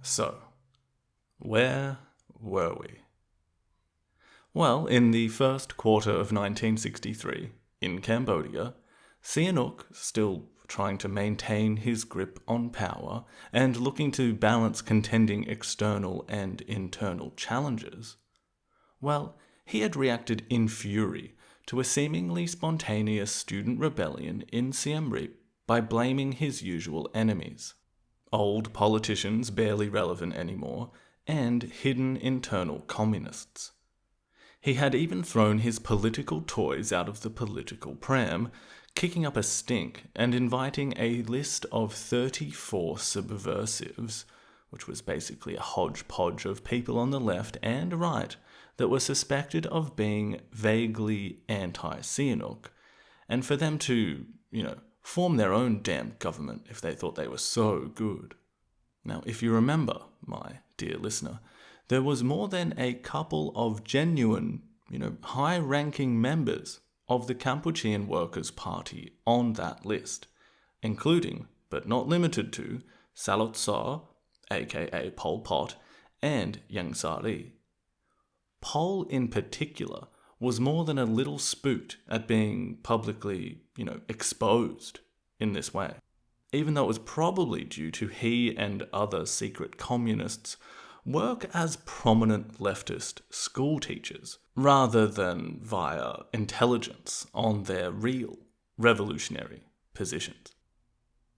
So, where were we? Well, in the first quarter of 1963, in Cambodia, Sihanouk, still trying to maintain his grip on power and looking to balance contending external and internal challenges, well, he had reacted in fury to a seemingly spontaneous student rebellion in Siem Reap by blaming his usual enemies. Old politicians barely relevant anymore, and hidden internal communists. He had even thrown his political toys out of the political pram, kicking up a stink and inviting a list of 34 subversives, which was basically a hodgepodge of people on the left and right that were suspected of being vaguely anti-Sihanouk, and for them to, form their own damn government if they thought they were so good. Now, if you remember, my dear listener, there was more than a couple of genuine, high-ranking members of the Kampuchean Workers' Party on that list, including, but not limited to, Salot Sa, aka Pol Pot, and Yang Sari. Pol, in particular, was more than a little spooked at being publicly, exposed in this way, even though it was probably due to he and other secret communists work as prominent leftist school teachers, rather than via intelligence on their real revolutionary positions.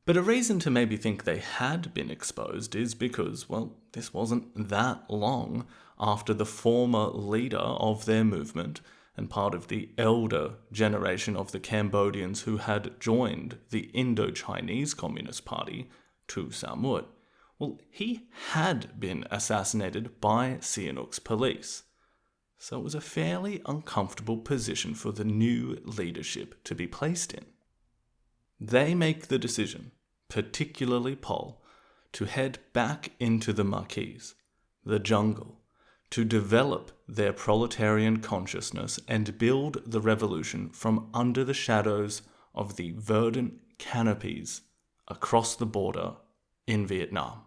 But a reason to maybe think they had been exposed is because, this wasn't that long after the former leader of their movement and part of the elder generation of the Cambodians who had joined the Indo-Chinese Communist Party, Tu Samut, he had been assassinated by Sihanouk's police. So it was a fairly uncomfortable position for the new leadership to be placed in. They make the decision, particularly Pol, to head back into the maquis, the jungle, to develop their proletarian consciousness and build the revolution from under the shadows of the verdant canopies across the border in Vietnam.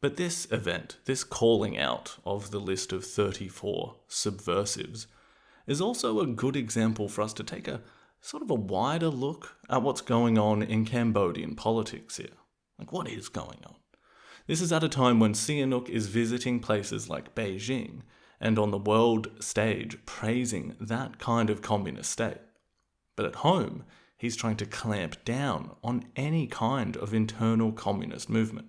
But this event, this calling out of the list of 34 subversives, is also a good example for us to take a sort of a wider look at what's going on in Cambodian politics here. What is going on? This is at a time when Sihanouk is visiting places like Beijing and on the world stage praising that kind of communist state. But at home, he's trying to clamp down on any kind of internal communist movement.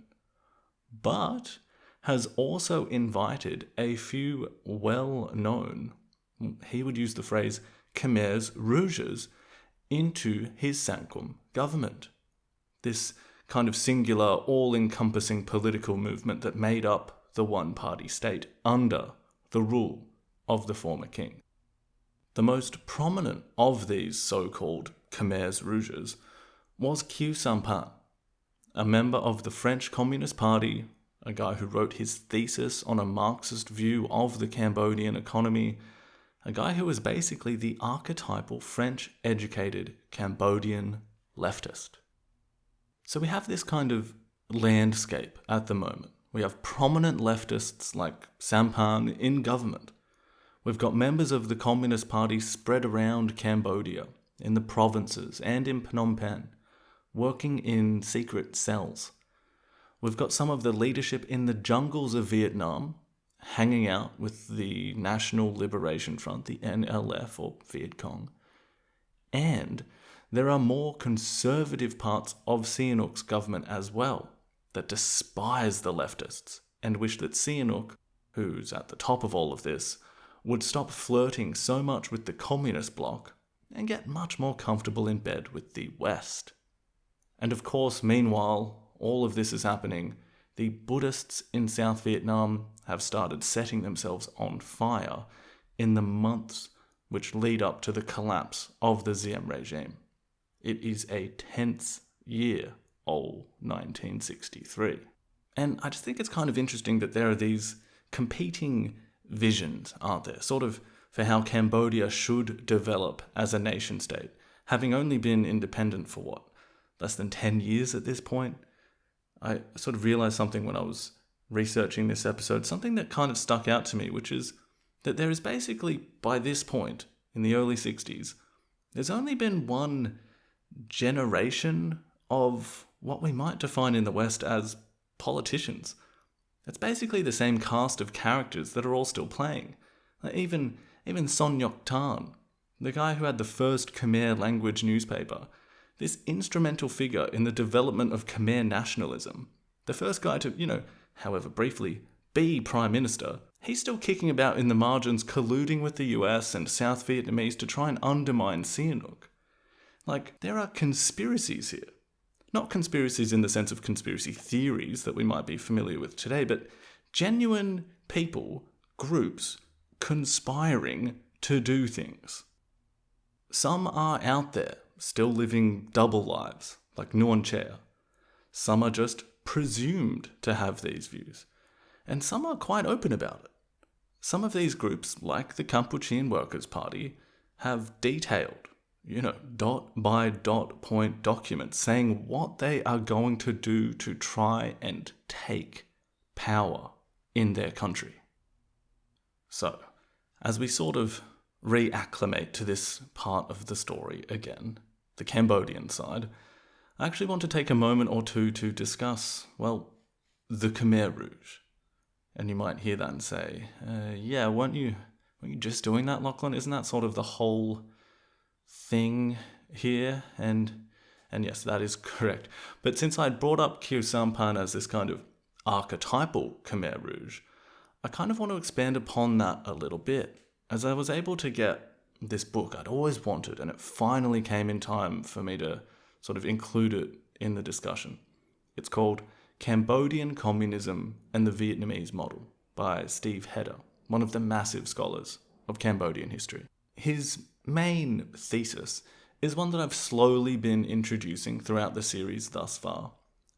But has also invited a few well-known, he would use the phrase Khmer Rouges, into his Sankum government. This kind of singular, all-encompassing political movement that made up the one-party state under the rule of the former king. The most prominent of these so-called Khmer Rouges was Khieu Samphan, a member of the French Communist Party, a guy who wrote his thesis on a Marxist view of the Cambodian economy, a guy who was basically the archetypal French-educated Cambodian leftist. So we have this kind of landscape at the moment. We have prominent leftists like Samphan in government. We've got members of the Communist Party spread around Cambodia, in the provinces and in Phnom Penh, working in secret cells. We've got some of the leadership in the jungles of Vietnam, hanging out with the National Liberation Front, the NLF or Viet Cong. And there are more conservative parts of Sihanouk's government as well that despise the leftists and wish that Sihanouk, who's at the top of all of this, would stop flirting so much with the communist bloc and get much more comfortable in bed with the West. And of course, meanwhile, all of this is happening, the Buddhists in South Vietnam have started setting themselves on fire in the months which lead up to the collapse of the Diem regime. It is a tense year, 1963. And I just think it's kind of interesting that there are these competing visions, aren't there? Sort of for how Cambodia should develop as a nation state, having only been independent for less than 10 years at this point. I sort of realized something when I was researching this episode, something that kind of stuck out to me, which is that there is basically, by this point, in the early 60s, there's only been one generation of what we might define in the West as politicians. It's basically the same cast of characters that are all still playing. Even Son Ngoc Tan, the guy who had the first Khmer language newspaper, this instrumental figure in the development of Khmer nationalism, the first guy to, however briefly, be Prime Minister, he's still kicking about in the margins, colluding with the US and South Vietnamese to try and undermine Sihanouk. There are conspiracies here. Not conspiracies in the sense of conspiracy theories that we might be familiar with today, but genuine people, groups, conspiring to do things. Some are out there, still living double lives, like Nuon Chea. Some are just presumed to have these views, and some are quite open about it. Some of these groups, like the Kampuchean Workers' Party, have detailed, dot by dot point documents saying what they are going to do to try and take power in their country. So, as we sort of reacclimate to this part of the story again, the Cambodian side, I actually want to take a moment or two to discuss, the Khmer Rouge. And you might hear that and say, weren't you just doing that, Lachlan? Isn't that sort of the whole thing here? And yes, that is correct. But since I'd brought up Khieu Samphan as this kind of archetypal Khmer Rouge, I kind of want to expand upon that a little bit, as I was able to get this book I'd always wanted, and it finally came in time for me to sort of include it in the discussion. It's called Cambodian Communism and the Vietnamese Model by Steve Heder, one of the massive scholars of Cambodian history. His main thesis is one that I've slowly been introducing throughout the series thus far,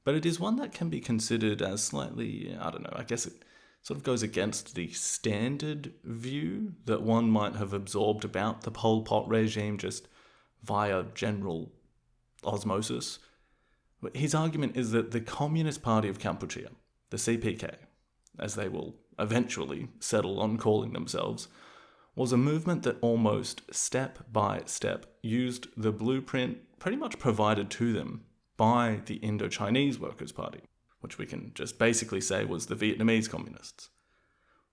but it is one that can be considered as slightly, I guess it sort of goes against the standard view that one might have absorbed about the Pol Pot regime just via general osmosis. His argument is that the Communist Party of Kampuchea, the CPK, as they will eventually settle on calling themselves, was a movement that almost step by step used the blueprint pretty much provided to them by the Indochinese Workers' Party, which we can just basically say was the Vietnamese communists.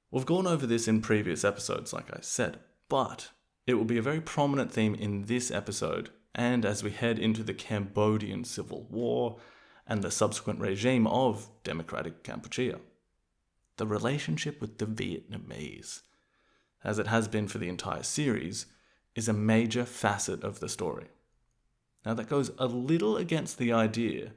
We've gone over this in previous episodes, like I said, but it will be a very prominent theme in this episode, and as we head into the Cambodian Civil War and the subsequent regime of Democratic Kampuchea. The relationship with the Vietnamese, as it has been for the entire series, is a major facet of the story. Now that goes a little against the idea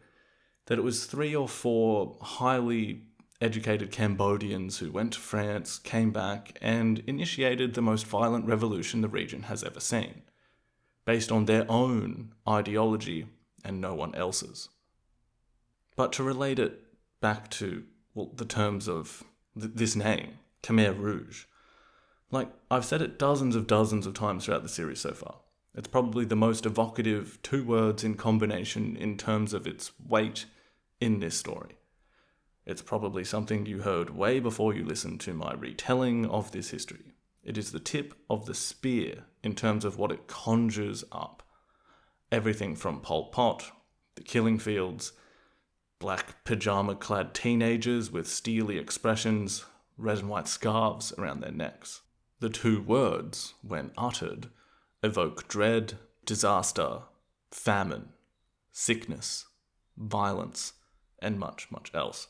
that it was 3 or 4 highly educated Cambodians who went to France, came back, and initiated the most violent revolution the region has ever seen, based on their own ideology and no one else's. But to relate it back to, the terms of this name, Khmer Rouge, I've said it dozens of times throughout the series so far. It's probably the most evocative 2 words in combination in terms of its weight in this story. It's probably something you heard way before you listened to my retelling of this history. It is the tip of the spear in terms of what it conjures up. Everything from Pol Pot, the killing fields, black pajama-clad teenagers with steely expressions, red and white scarves around their necks. The 2 words, when uttered, evoke dread, disaster, famine, sickness, violence, and much, much else.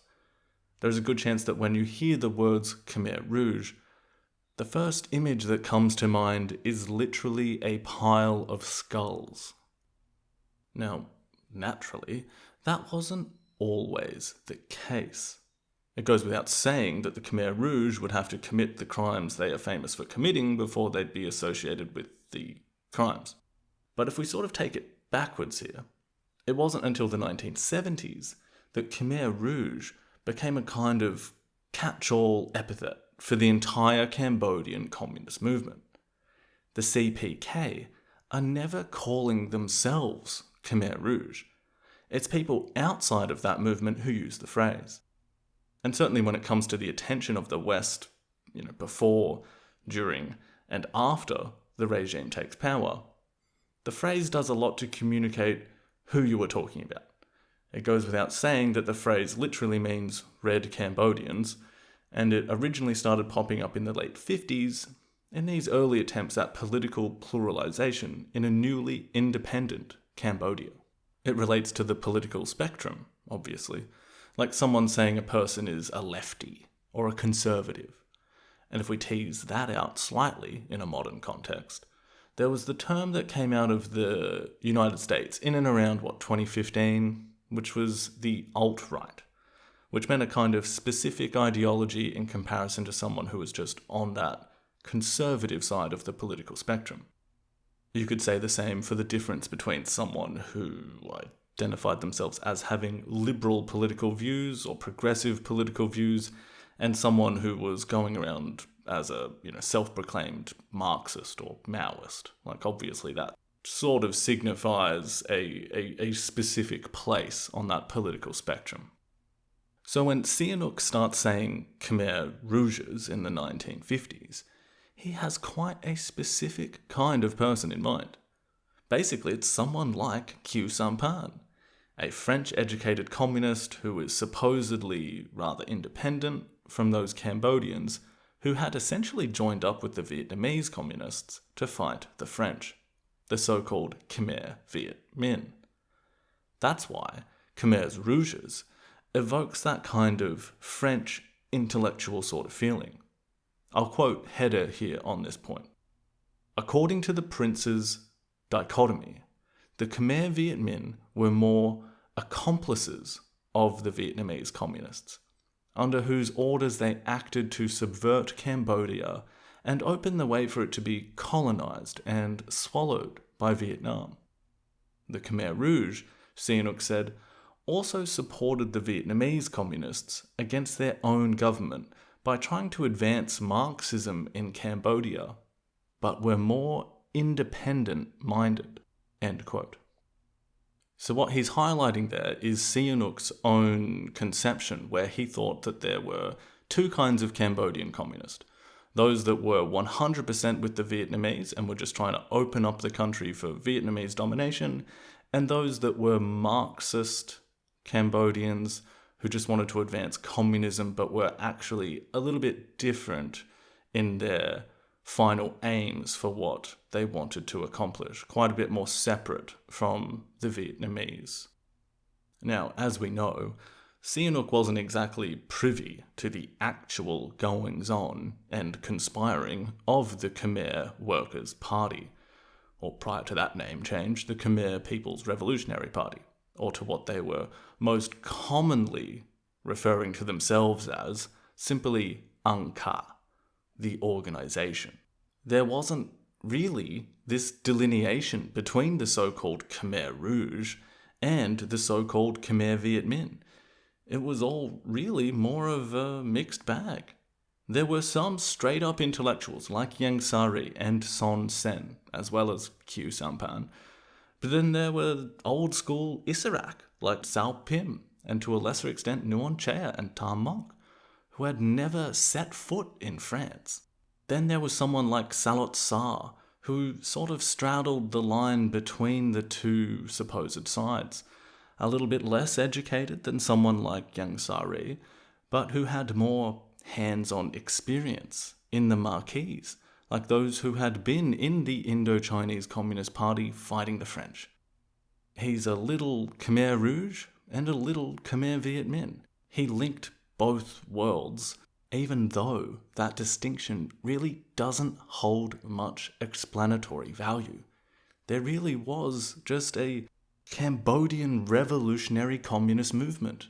There's a good chance that when you hear the words Khmer Rouge, the first image that comes to mind is literally a pile of skulls. Now, naturally, that wasn't always the case. It goes without saying that the Khmer Rouge would have to commit the crimes they are famous for committing before they'd be associated with the crimes. But if we sort of take it backwards here, it wasn't until the 1970s that Khmer Rouge became a kind of catch-all epithet for the entire Cambodian communist movement. The CPK are never calling themselves Khmer Rouge. It's people outside of that movement who use the phrase. And certainly when it comes to the attention of the West, before, during, and after the regime takes power, the phrase does a lot to communicate who you were talking about. It goes without saying that the phrase literally means red Cambodians, and it originally started popping up in the late 50s in these early attempts at political pluralization in a newly independent Cambodia. It relates to the political spectrum, obviously, like someone saying a person is a lefty or a conservative. And if we tease that out slightly in a modern context, there was the term that came out of the United States in and around, 2015, which was the alt-right, which meant a kind of specific ideology in comparison to someone who was just on that conservative side of the political spectrum. You could say the same for the difference between someone who identified themselves as having liberal political views or progressive political views, and someone who was going around as a self-proclaimed Marxist or Maoist. Obviously that sort of signifies a specific place on that political spectrum. So when Sihanouk starts saying Khmer Rouges in the 1950s, he has quite a specific kind of person in mind. Basically, it's someone like Khieu Samphan, a French-educated communist who is supposedly rather independent from those Cambodians who had essentially joined up with the Vietnamese communists to fight the French, the so-called Khmer Viet Minh. That's why Khmer Rouges evokes that kind of French intellectual sort of feeling. I'll quote Heder here on this point. According to the prince's dichotomy, the Khmer Viet Minh were more accomplices of the Vietnamese communists, under whose orders they acted to subvert Cambodia and open the way for it to be colonized and swallowed by Vietnam. The Khmer Rouge, Sihanouk said, also supported the Vietnamese communists against their own government by trying to advance Marxism in Cambodia, but were more independent-minded, end quote. So what he's highlighting there is Sihanouk's own conception, where he thought that there were two kinds of Cambodian communists. Those that were 100% with the Vietnamese and were just trying to open up the country for Vietnamese domination, and those that were Marxist Cambodians who just wanted to advance communism but were actually a little bit different in their final aims for what they wanted to accomplish, quite a bit more separate from the Vietnamese. Now, as we know, Sihanouk wasn't exactly privy to the actual goings-on and conspiring of the Khmer Workers' Party, or prior to that name change, the Khmer People's Revolutionary Party, or to what they were most commonly referring to themselves as simply Angka, the organization. There wasn't really this delineation between the so-called Khmer Rouge and the so-called Khmer Viet Minh. It was all really more of a mixed bag. There were some straight-up intellectuals like Ieng Sari and Son Sen, as well as Khieu Samphan, but then there were old-school Isarak like Sao Pim, and to a lesser extent Nuon Chea and Tam Monk, who had never set foot in France. Then there was someone like Salot Sa, who sort of straddled the line between the two supposed sides, a little bit less educated than someone like Ieng Sari, but who had more hands-on experience in the Marquis, like those who had been in the Indo-Chinese Communist Party fighting the French. He's a little Khmer Rouge and a little Khmer Viet Minh. He linked both worlds, even though that distinction really doesn't hold much explanatory value. There really was just a Cambodian revolutionary communist movement.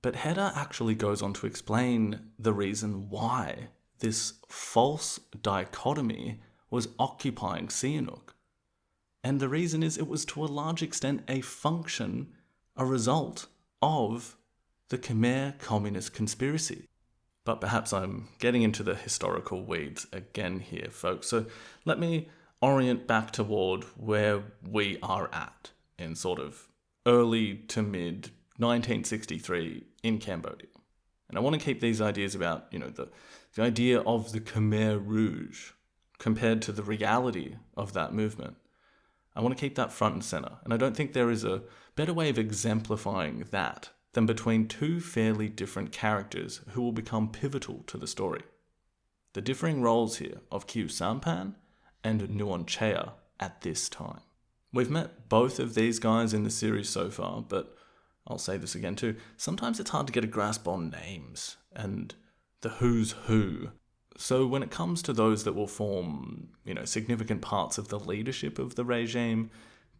But Heder actually goes on to explain the reason why this false dichotomy was occupying Sihanouk. And the reason is it was to a large extent a function, a result of the Khmer Communist conspiracy. But perhaps I'm getting into the historical weeds again here, folks. So let me orient back toward where we are at in sort of early to mid 1963 in Cambodia. And I want to keep these ideas about, the idea of the Khmer Rouge compared to the reality of that movement. I want to keep that front and center. And I don't think there is a better way of exemplifying that than between two fairly different characters who will become pivotal to the story. The differing roles here of Khieu Samphan and Nuon Chea at this time. We've met both of these guys in the series so far, but I'll say this again too, sometimes it's hard to get a grasp on names and the who's who. So when it comes to those that will form, significant parts of the leadership of the regime,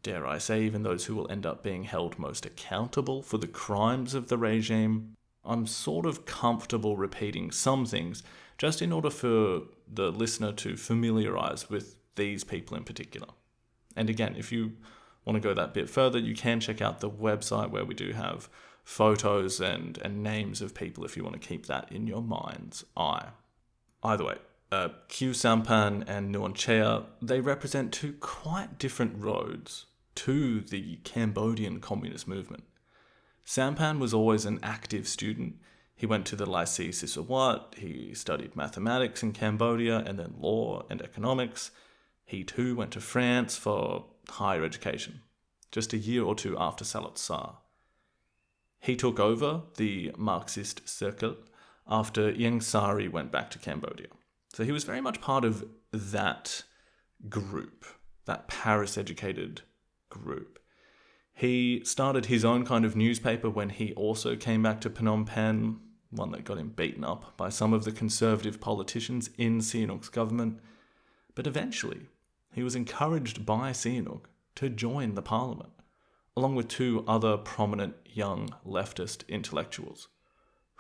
dare I say even those who will end up being held most accountable for the crimes of the regime, I'm sort of comfortable repeating some things just in order for the listener to familiarise with these people in particular. And again, if you want to go that bit further, you can check out the website where we do have photos and names of people if you want to keep that in your mind's eye. Either way, Khieu Samphan and Nuon Chea, they represent two quite different roads to the Cambodian communist movement. Samphan was always an active student. He went to the lycée Sisawat, he studied mathematics in Cambodia and then law and economics. He too went to France for higher education, just a year or two after Salat Sa. He took over the Marxist circle after Ieng Sari went back to Cambodia. So he was very much part of that group, that Paris-educated group. He started his own kind of newspaper when he also came back to Phnom Penh, one that got him beaten up by some of the conservative politicians in SiHANOUK'S government. But eventually, he was encouraged by SiHANOUK to join the parliament, along with two other prominent young leftist intellectuals,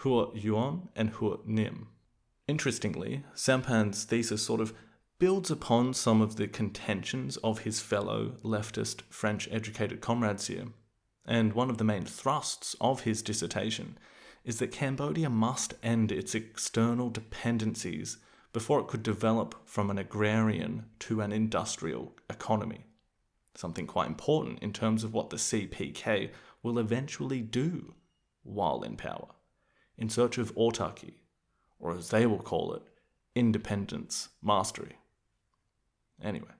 Huo Yuan and Huo Nim. Interestingly, Samphan's thesis sort of builds upon some of the contentions of his fellow leftist French-educated comrades here, and one of the main thrusts of his dissertation is that Cambodia must end its external dependencies before it could develop from an agrarian to an industrial economy. Something quite important in terms of what the CPK will eventually do while in power, in search of autarky, or as they will call it, independence mastery. Anyway,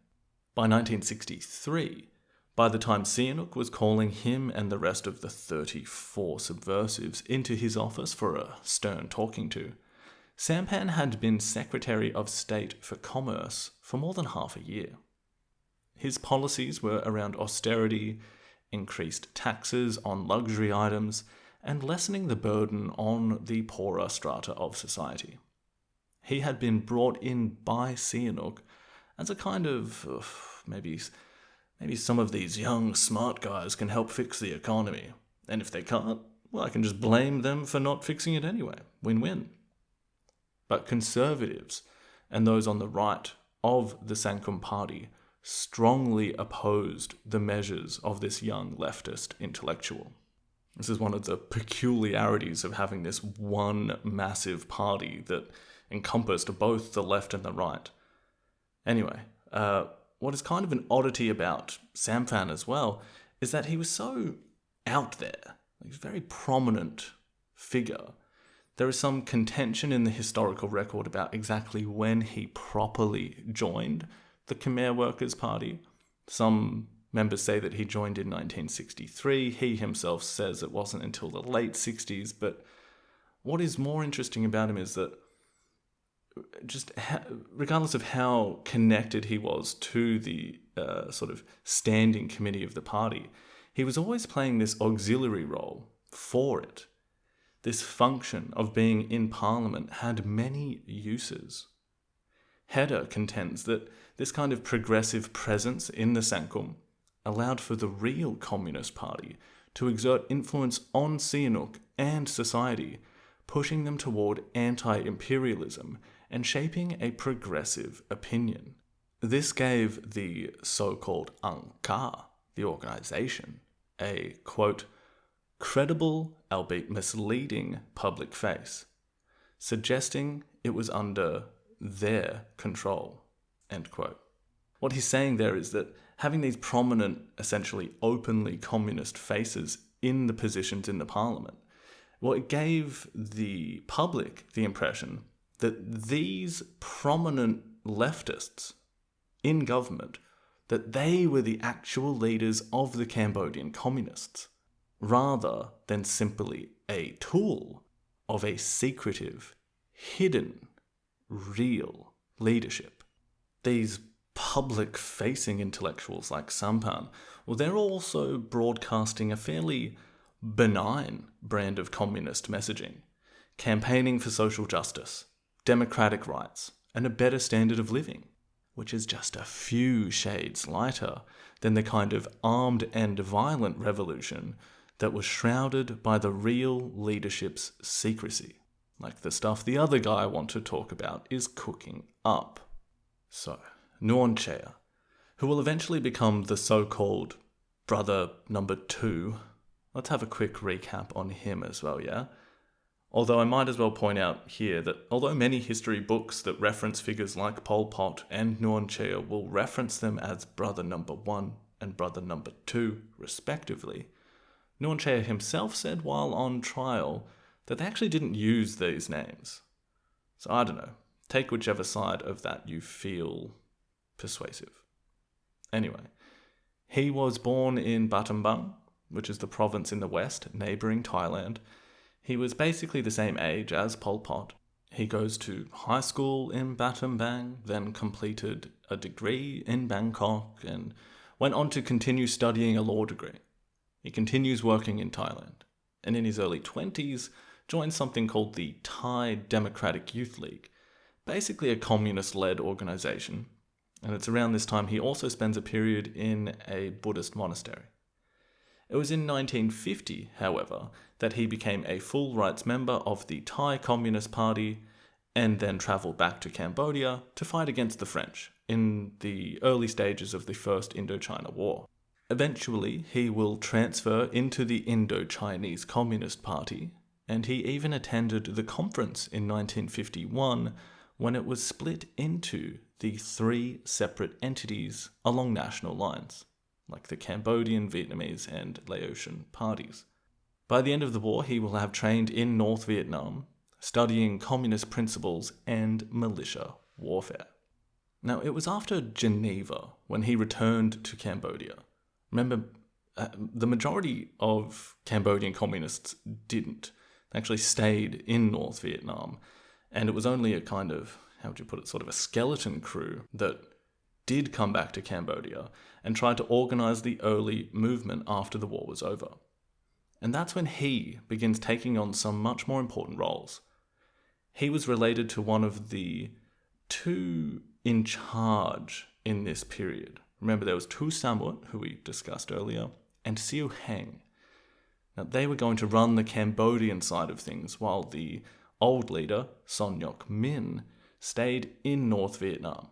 by 1963, by the time SiHANOUK was calling him and the rest of the 34 subversives into his office for a stern talking to, Samphan had been Secretary of State for Commerce for more than half a year. His policies were around austerity, increased taxes on luxury items, and lessening the burden on the poorer strata of society. He had been brought in by SiHANOUK as a kind of, maybe some of these young smart guys can help fix the economy, and if they can't, well, I can just blame them for not fixing it anyway. Win-win. But conservatives and those on the right of the Sankum Party strongly opposed the measures of this young leftist intellectual. This is one of the peculiarities of having this one massive party that encompassed both the left and the right. Anyway, what is kind of an oddity about Samphan as well is that he was so out there. He's a very prominent figure. There is some contention in the historical record about exactly when he properly joined the Khmer Workers' Party. Some members say that he joined in 1963. He himself says it wasn't until the late 60s. But what is more interesting about him is that regardless of how connected he was to the sort of standing committee of the party, he was always playing this auxiliary role for it. This function of being in Parliament had many uses. Heder contends that this kind of progressive presence in the Sankum allowed for the real Communist Party to exert influence on SiHANOUK and society, pushing them toward anti-imperialism and shaping a progressive opinion. This gave the so-called Angkar, the organization, a, quote, credible, albeit misleading, public face, suggesting it was under their control, end quote. What he's saying there is that having these prominent, essentially openly communist faces in the positions in the parliament Well, it gave the public the impression that these prominent leftists in government, that they were the actual leaders of the Cambodian communists, rather than simply a tool of a secretive, hidden, real leadership. These public-facing intellectuals like Samphan, well, they're also broadcasting a fairly benign brand of communist messaging, campaigning for social justice, democratic rights, and a better standard of living, which is just a few shades lighter than the kind of armed and violent revolution that was shrouded by the real leadership's secrecy, like the stuff the other guy I want to talk about is cooking up. So, Nuon Chea, who will eventually become the so-called brother number 2. Let's have a quick recap on him as well, yeah? Although I might as well point out here that although many history books that reference figures like Pol Pot and Nuon Chea will reference them as brother number 1 and brother number 2, respectively, Nuon Chea himself said while on trial that they actually didn't use these names. So I don't know, take whichever side of that you feel persuasive. Anyway, he was born in Battambang, which is the province in the west, neighbouring Thailand. He was basically the same age as Pol Pot. He goes to high school in Battambang, then completed a degree in Bangkok, and went on to continue studying a law degree. He continues working in Thailand, and in his early 20s, joined something called the Thai Democratic Youth League, basically a communist-led organisation, and it's around this time he also spends a period in a Buddhist monastery. It was in 1950, however, that he became a full rights member of the Thai Communist Party and then travelled back to Cambodia to fight against the French in the early stages of the First Indochina War. Eventually, he will transfer into the Indo-Chinese Communist Party, and he even attended the conference in 1951 when it was split into the 3 separate entities along national lines, like the Cambodian, Vietnamese, and Laotian parties. By the end of the war, he will have trained in North Vietnam, studying communist principles and militia warfare. Now, it was after Geneva when he returned to Cambodia. Remember, the majority of Cambodian communists didn't. They actually stayed in North Vietnam, and it was only a kind of, how would you put it, sort of a skeleton crew that did come back to Cambodia and tried to organise the early movement after the war was over. And that's when he begins taking on some much more important roles. He was related to one of the 2 in charge in this period. Remember, there was Tu Samut, who we discussed earlier, and Siu Heng. Now, they were going to run the Cambodian side of things, while the old leader, Son Ngoc Min, stayed in North Vietnam.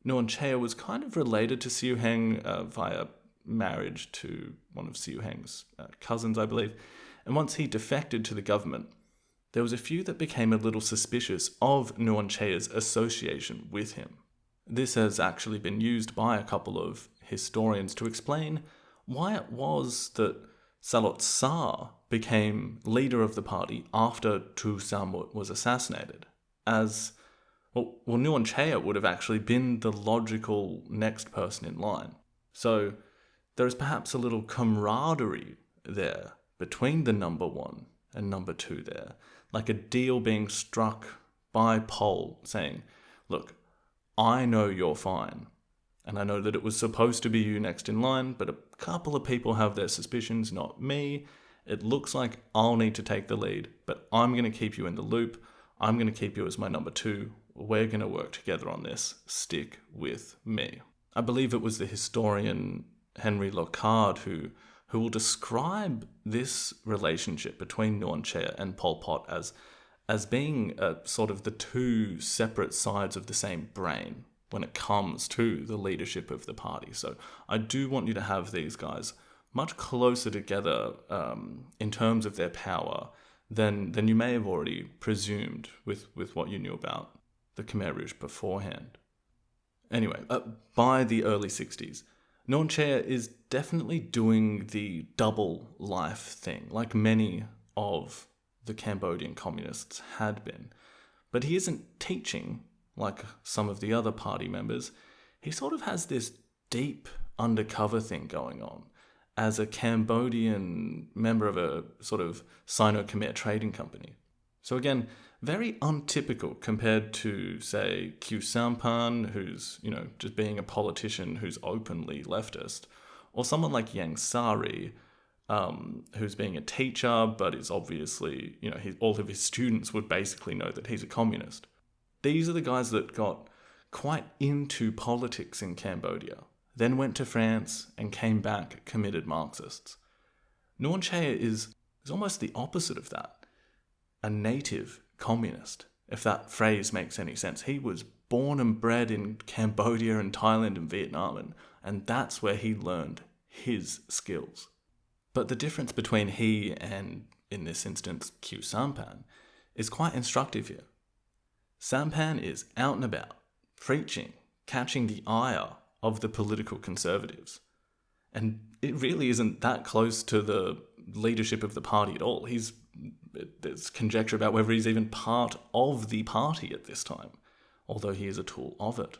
Nuon Chea was kind of related to Siu Heng via marriage to one of Siu Heng's cousins, I believe. And once he defected to the government, there was a few that became a little suspicious of Nuon Chea's association with him. This has actually been used by a couple of historians to explain why it was that Salot Sa became leader of the party after Tu Samut was assassinated, as well, Nuon Chea would have actually been the logical next person in line. So there is perhaps a little camaraderie there between the number 1 and number 2 there, like a deal being struck by Pol saying, look, I know you're fine, and I know that it was supposed to be you next in line, but a couple of people have their suspicions, not me. It looks like I'll need to take the lead, but I'm going to keep you in the loop. I'm going to keep you as my number 2. We're going to work together on this. Stick with me. I believe it was the historian Henry Locard who will describe this relationship between Nuon Chea and Pol Pot as being sort of the 2 separate sides of the same brain when it comes to the leadership of the party. So I do want you to have these guys much closer together in terms of their power than you may have already presumed with what you knew about the Khmer Rouge beforehand. Anyway, by the early 60s, Nuon Chea is definitely doing the double life thing, like many of the Cambodian communists had been. But he isn't teaching like some of the other party members. He sort of has this deep undercover thing going on as a Cambodian member of a sort of Sino-Khmer trading company. So again, very untypical compared to, say, Khieu Samphan, who's, just being a politician who's openly leftist, or someone like Ieng Sari, who's being a teacher, but is obviously, all of his students would basically know that he's a communist. These are the guys that got quite into politics in Cambodia, then went to France and came back committed Marxists. Nuon Chea is almost the opposite of that. A native communist, if that phrase makes any sense. He was born and bred in Cambodia and Thailand and Vietnam, and that's where he learned his skills. But the difference between he and, in this instance, Khieu Samphan, is quite instructive here. Samphan is out and about, preaching, catching the ire of the political conservatives. And it really isn't that close to the leadership of the party at all. There's conjecture about whether he's even part of the party at this time, although he is a tool of it.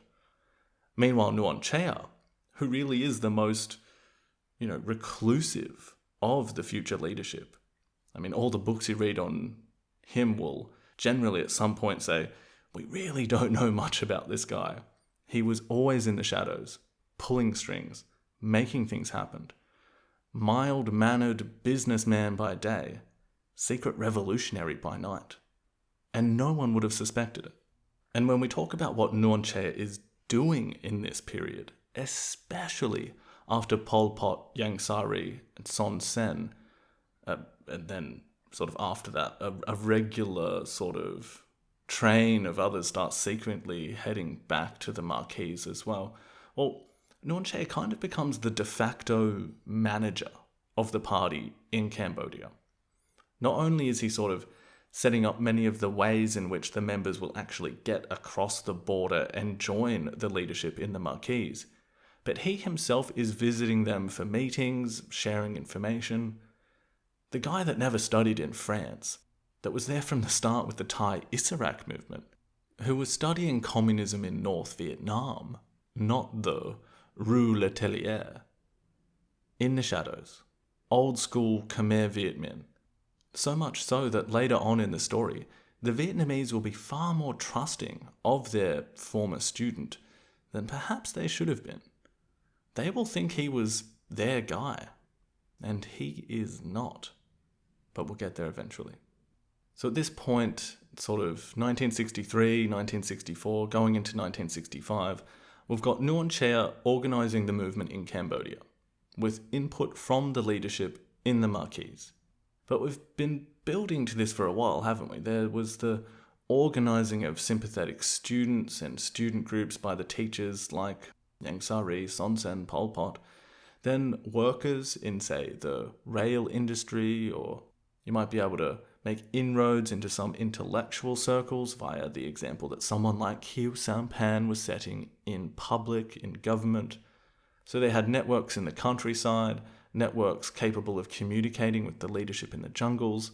Meanwhile, Nuon Chea, who really is the most, reclusive of the future leadership. I mean, all the books you read on him will generally at some point say, we really don't know much about this guy. He was always in the shadows, pulling strings, making things happen. Mild-mannered businessman by day, secret revolutionary by night. And no one would have suspected it. And when we talk about what Nuon Chea is doing in this period, especially after Pol Pot, Ieng Sari, and Son Sen, and then sort of after that, a regular sort of train of others starts secretly heading back to the Marquis as well. Well, Nuon Chea kind of becomes the de facto manager of the party in Cambodia. Not only is he sort of setting up many of the ways in which the members will actually get across the border and join the leadership in the Marquis, but he himself is visiting them for meetings, sharing information. The guy that never studied in France, that was there from the start with the Thai Isarak movement, who was studying communism in North Vietnam, not the Rue Letellier. In the shadows, old school Khmer Viet Minh. So much so that later on in the story, the Vietnamese will be far more trusting of their former student than perhaps they should have been. They will think he was their guy, and he is not. But we'll get there eventually. So at this point, sort of 1963, 1964, going into 1965, we've got Nuon Chea organising the movement in Cambodia, with input from the leadership in the Marquis. But we've been building to this for a while, haven't we? There was the organising of sympathetic students and student groups by the teachers like Ieng Sari, Son Sen, Pol Pot. Then workers in, say, the rail industry, or you might be able to make inroads into some intellectual circles via the example that someone like Khieu Samphan was setting in public, in government. So they had networks in the countryside, networks capable of communicating with the leadership in the jungles,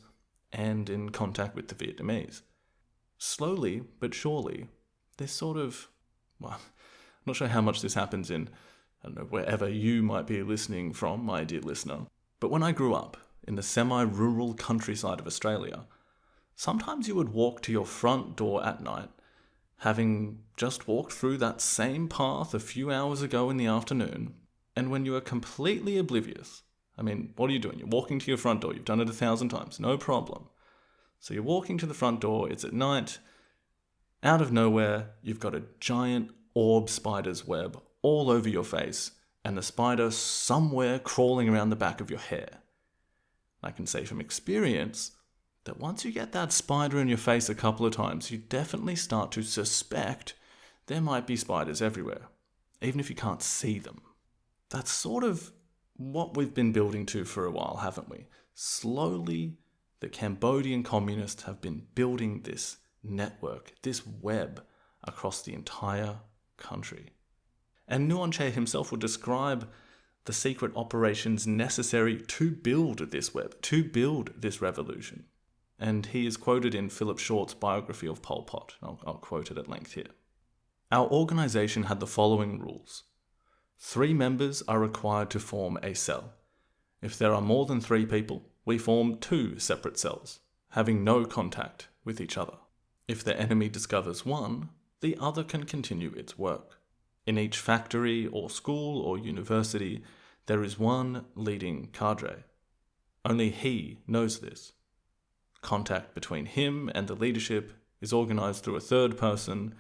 and in contact with the Vietnamese. Slowly but surely, this sort of, I'm not sure how much this happens in, wherever you might be listening from, my dear listener, but when I grew up in the semi-rural countryside of Australia, sometimes you would walk to your front door at night, having just walked through that same path a few hours ago in the afternoon, and when you are completely oblivious, what are you doing? You're walking to your front door. You've done it 1,000 times. No problem. So you're walking to the front door. It's at night. Out of nowhere, you've got a giant orb spider's web all over your face, and the spider somewhere crawling around the back of your hair. I can say from experience that once you get that spider in your face a couple of times, you definitely start to suspect there might be spiders everywhere, even if you can't see them. That's sort of what we've been building to for a while, haven't we? Slowly, the Cambodian communists have been building this network, this web, across the entire country. And Nuon Chea himself will describe the secret operations necessary to build this web, to build this revolution. and he is quoted in Philip Short's biography of Pol Pot. I'll quote it at length here. Our organisation had the following rules. 3 members are required to form a cell. If there are more than 3 people, we form 2 separate cells, having no contact with each other. If the enemy discovers one, the other can continue its work. In each factory or school or university, there is one leading cadre. Only he knows this. Contact between him and the leadership is organised through a third person,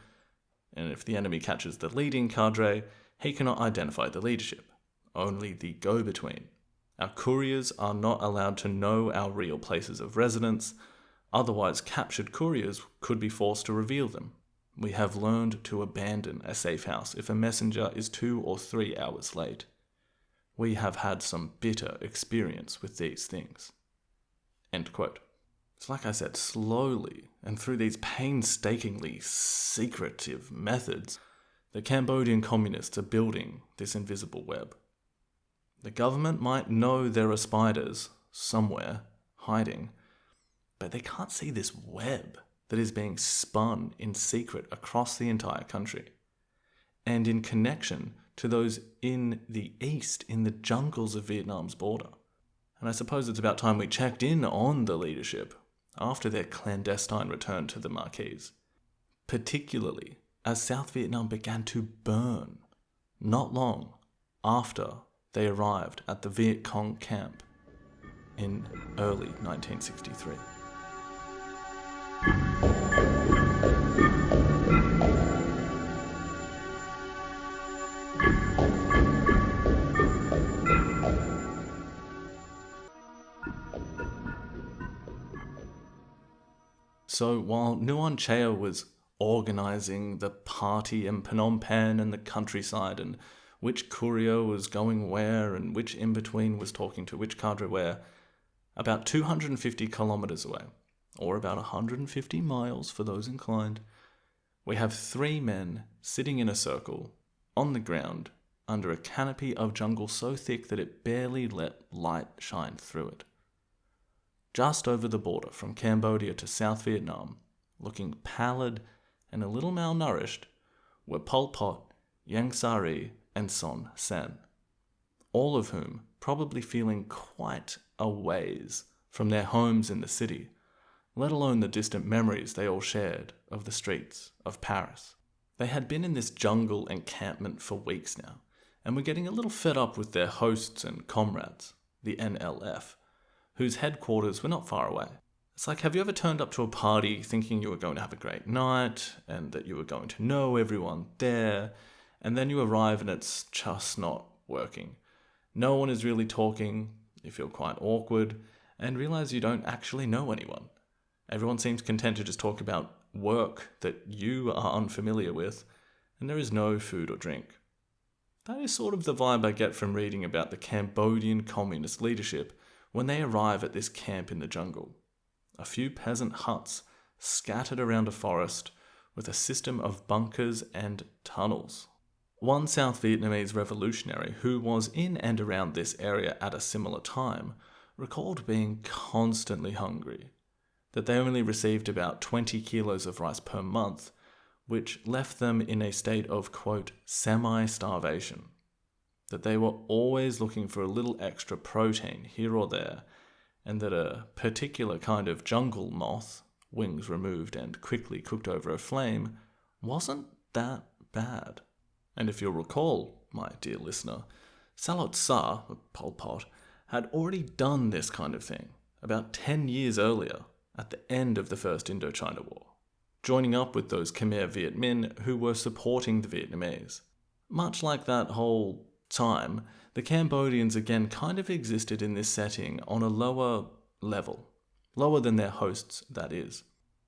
and if the enemy catches the leading cadre, he cannot identify the leadership, only the go-between. Our couriers are not allowed to know our real places of residence, otherwise captured couriers could be forced to reveal them. We have learned to abandon a safe house if a messenger is 2 or 3 hours late. We have had some bitter experience with these things. End quote. It's like I said, slowly and through these painstakingly secretive methods, the Cambodian communists are building this invisible web. The government might know there are spiders somewhere hiding, but they can't see this web that is being spun in secret across the entire country, and in connection to those in the east, in the jungles of Vietnam's border. And I suppose it's about time we checked in on the leadership after their clandestine return to the Marquise, particularly as South Vietnam began to burn not long after they arrived at the Viet Cong camp in early 1963. So while Nuon Chea was organising the party in Phnom Penh and the countryside, and which courier was going where and which in-between was talking to which cadre where, about 250 kilometres away, or about 150 miles for those inclined, we have 3 men sitting in a circle on the ground under a canopy of jungle so thick that it barely let light shine through it. Just over the border from Cambodia to South Vietnam, looking pallid and a little malnourished, were Pol Pot, Ieng Sari, and Son Sen, all of whom probably feeling quite a ways from their homes in the city, let alone the distant memories they all shared of the streets of Paris. They had been in this jungle encampment for weeks now, and were getting a little fed up with their hosts and comrades, the NLF, whose headquarters were not far away. It's like, have you ever turned up to a party thinking you were going to have a great night, and that you were going to know everyone there, and then you arrive and it's just not working? No one is really talking, you feel quite awkward, and realize you don't actually know anyone. Everyone seems content to just talk about work that you are unfamiliar with, and there is no food or drink. That is sort of the vibe I get from reading about the Cambodian communist leadership when they arrive at this camp in the jungle. A few peasant huts scattered around a forest with a system of bunkers and tunnels. One South Vietnamese revolutionary who was in and around this area at a similar time recalled being constantly hungry, that they only received about 20 kilos of rice per month, which left them in a state of, quote, semi-starvation, that they were always looking for a little extra protein here or there, and that a particular kind of jungle moth, wings removed and quickly cooked over a flame, wasn't that bad. And if you'll recall, my dear listener, Salot Sa, Pol Pot, had already done this kind of thing about 10 years earlier at the end of the First Indochina War, joining up with those Khmer Viet Minh who were supporting the Vietnamese. Much like that whole time, the Cambodians again kind of existed in this setting on a lower level, lower than their hosts, that is.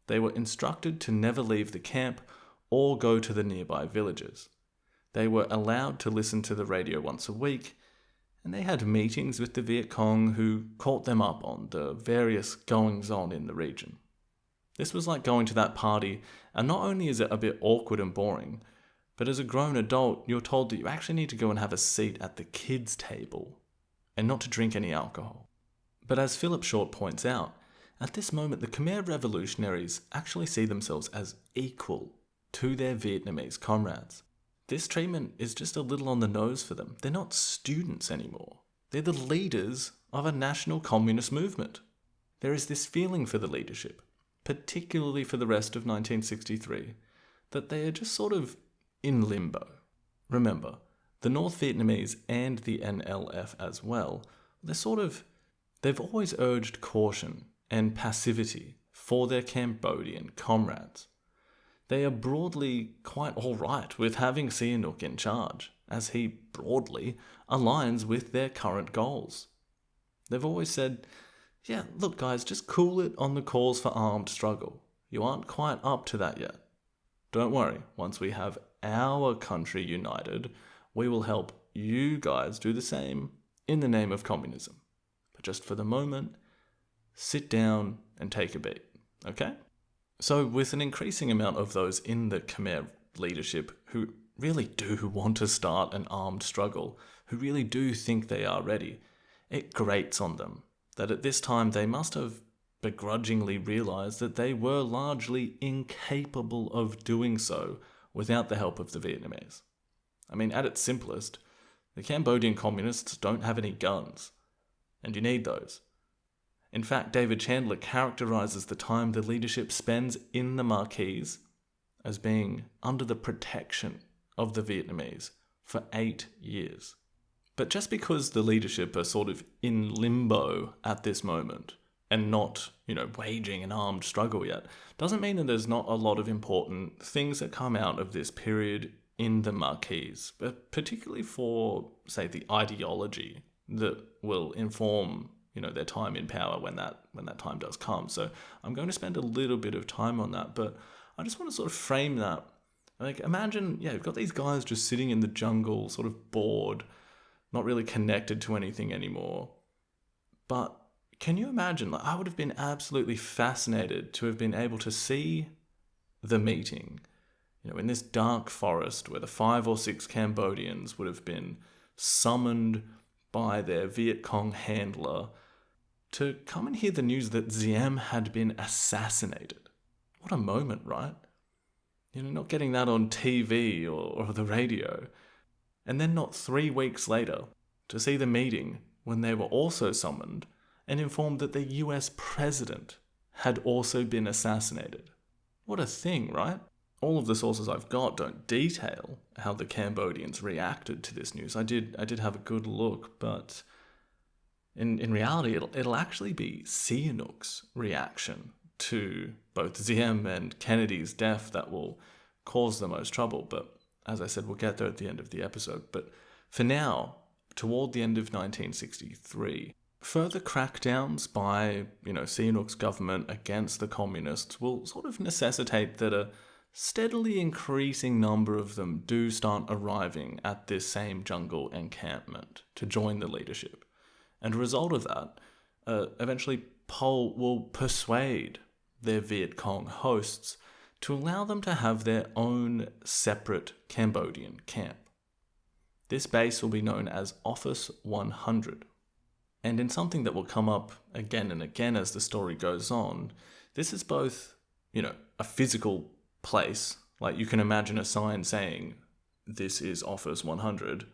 They were instructed to never leave the camp or go to the nearby villages. They were allowed to listen to the radio once a week, and they had meetings with the Viet Cong who caught them up on the various goings-on in the region. This was like going to that party, and not only is it a bit awkward and boring, but as a grown adult, you're told that you actually need to go and have a seat at the kids' table, and not to drink any alcohol. But as Philip Short points out, At this moment, the Khmer revolutionaries actually see themselves as equal to their Vietnamese comrades. This treatment is just a little on the nose for them. They're not students anymore. They're the leaders of a national communist movement. There is this feeling for the leadership, particularly for the rest of 1963, that they are just sort of in limbo. Remember, the North Vietnamese and the NLF as well, they've always urged caution and passivity for their Cambodian comrades. They are broadly quite alright with having Sihanouk in charge, as he broadly aligns with their current goals. They've always said, yeah, look guys, just cool it on the calls for armed struggle. You aren't quite up to that yet. Don't worry, once we have our country united, we will help you guys do the same in the name of communism. But just for the moment, sit down and take a beat, okay? So with an increasing amount of those in the Khmer leadership who really do want to start an armed struggle, who really do think they are ready, it grates on them that at this time they must have begrudgingly realized that they were largely incapable of doing so without the help of the Vietnamese. I mean, at its simplest, the Cambodian communists don't have any guns, and you need those. In fact, David Chandler characterizes the time the leadership spends in the Marquise as being under the protection of the Vietnamese for 8 years. But just because the leadership are sort of in limbo at this moment and not, waging an armed struggle yet, doesn't mean that there's not a lot of important things that come out of this period in the Marquise, but particularly for, say, the ideology that will inform, their time in power when that time does come. So I'm going to spend a little bit of time on that, but I just want to sort of frame that. Like, imagine, you've got these guys just sitting in the jungle, sort of bored, not really connected to anything anymore. But can you imagine, I would have been absolutely fascinated to have been able to see the meeting, in this dark forest where the 5 or 6 Cambodians would have been summoned by their Viet Cong handler to come and hear the news that Diem had been assassinated. What a moment, right? Not getting that on TV or the radio. And then not 3 weeks later, to see the meeting when they were also summoned and informed that the US president had also been assassinated. What a thing, right? All of the sources I've got don't detail how the Cambodians reacted to this news. I did have a good look, but in reality, it'll actually be Sihanouk's reaction to both Diem and Kennedy's death that will cause the most trouble. But as I said, we'll get there at the end of the episode. But for now, toward the end of 1963, further crackdowns by, Sihanouk's government against the communists will sort of necessitate that a steadily increasing number of them do start arriving at this same jungle encampment to join the leadership. And a result of that, eventually Pol will persuade their Viet Cong hosts to allow them to have their own separate Cambodian camp. This base will be known as Office 100. And in something that will come up again and again as the story goes on, this is both, a physical place, like you can imagine a sign saying, this is Office 100,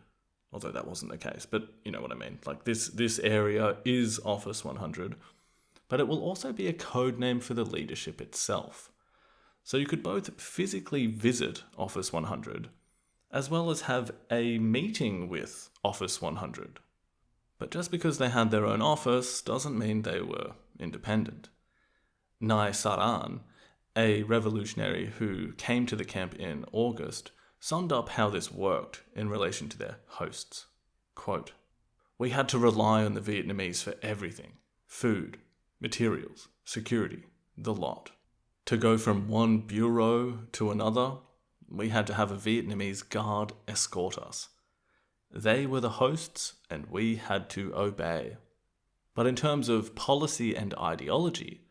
although that wasn't the case, but you know what I mean. Like this area is Office 100, but it will also be a code name for the leadership itself. So you could both physically visit Office 100, as well as have a meeting with Office 100. But just because they had their own office doesn't mean they were independent. Nai Saran, a revolutionary who came to the camp in August, summed up how this worked in relation to their hosts. Quote, "We had to rely on the Vietnamese for everything: food, materials, security, the lot. To go from one bureau to another, we had to have a Vietnamese guard escort us. They were the hosts, and we had to obey. But in terms of policy and ideology,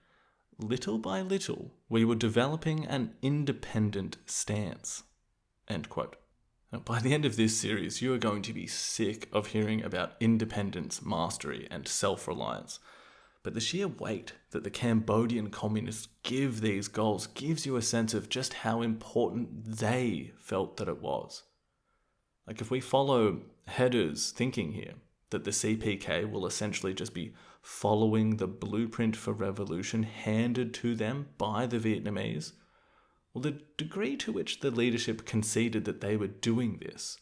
little by little, we were developing an independent stance." End quote. Now, by the end of this series, you are going to be sick of hearing about independence, mastery, and self-reliance. But the sheer weight that the Cambodian communists give these goals gives you a sense of just how important they felt that it was. Like, if we follow Header's thinking here, that the CPK will essentially just be following the blueprint for revolution handed to them by the Vietnamese, well, the degree to which the leadership conceded that they were doing this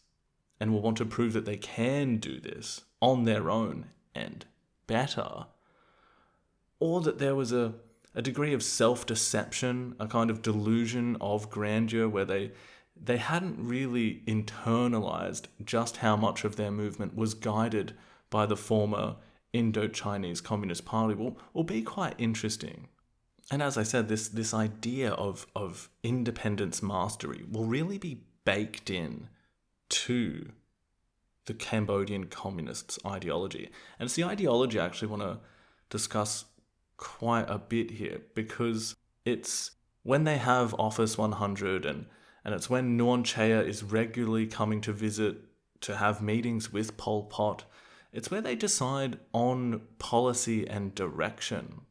and will want to prove that they can do this on their own and better, or that there was a degree of self-deception, a kind of delusion of grandeur where they hadn't really internalized just how much of their movement was guided by the former Indo-Chinese Communist Party will be quite interesting. And as I said, this idea of independence mastery will really be baked in to the Cambodian communists' ideology. And it's the ideology I actually want to discuss quite a bit here, because it's when they have Office 100 and it's when Nuon Chea is regularly coming to visit to have meetings with Pol Pot, it's where they decide on policy and direction,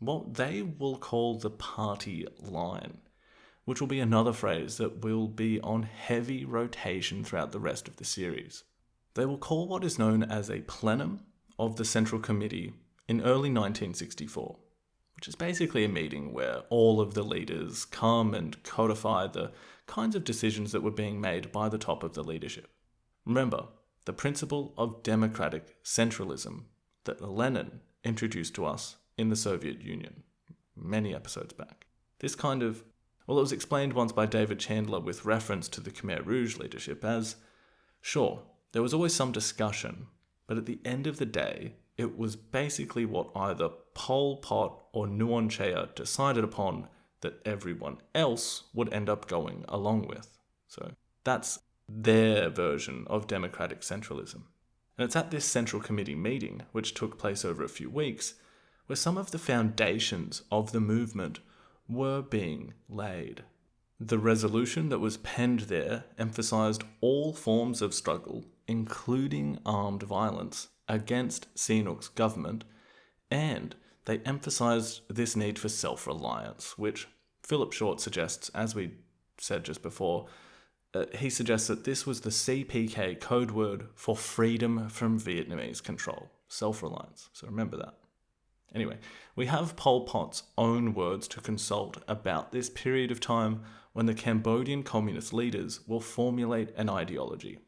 what they will call the party line, which will be another phrase that will be on heavy rotation throughout the rest of the series. They will call what is known as a plenum of the Central Committee in early 1964, which is basically a meeting where all of the leaders come and codify the kinds of decisions that were being made by the top of the leadership. Remember, the principle of democratic centralism that Lenin introduced to us in the Soviet Union many episodes back. This kind of, well, it was explained once by David Chandler with reference to the Khmer Rouge leadership as, sure, there was always some discussion, but at the end of the day, it was basically what either Pol Pot or Nuon Chea decided upon that everyone else would end up going along with. So that's their version of democratic centralism. And it's at this Central Committee meeting, which took place over a few weeks, where some of the foundations of the movement were being laid. The resolution that was penned there emphasized all forms of struggle, including armed violence, against SiHANOUK'S government, and they emphasized this need for self-reliance, which Philip Short suggests, as we said just before, he suggests that this was the CPK code word for freedom from Vietnamese control, self-reliance. So remember that. Anyway, we have Pol Pot's own words to consult about this period of time when the Cambodian communist leaders will formulate an ideology,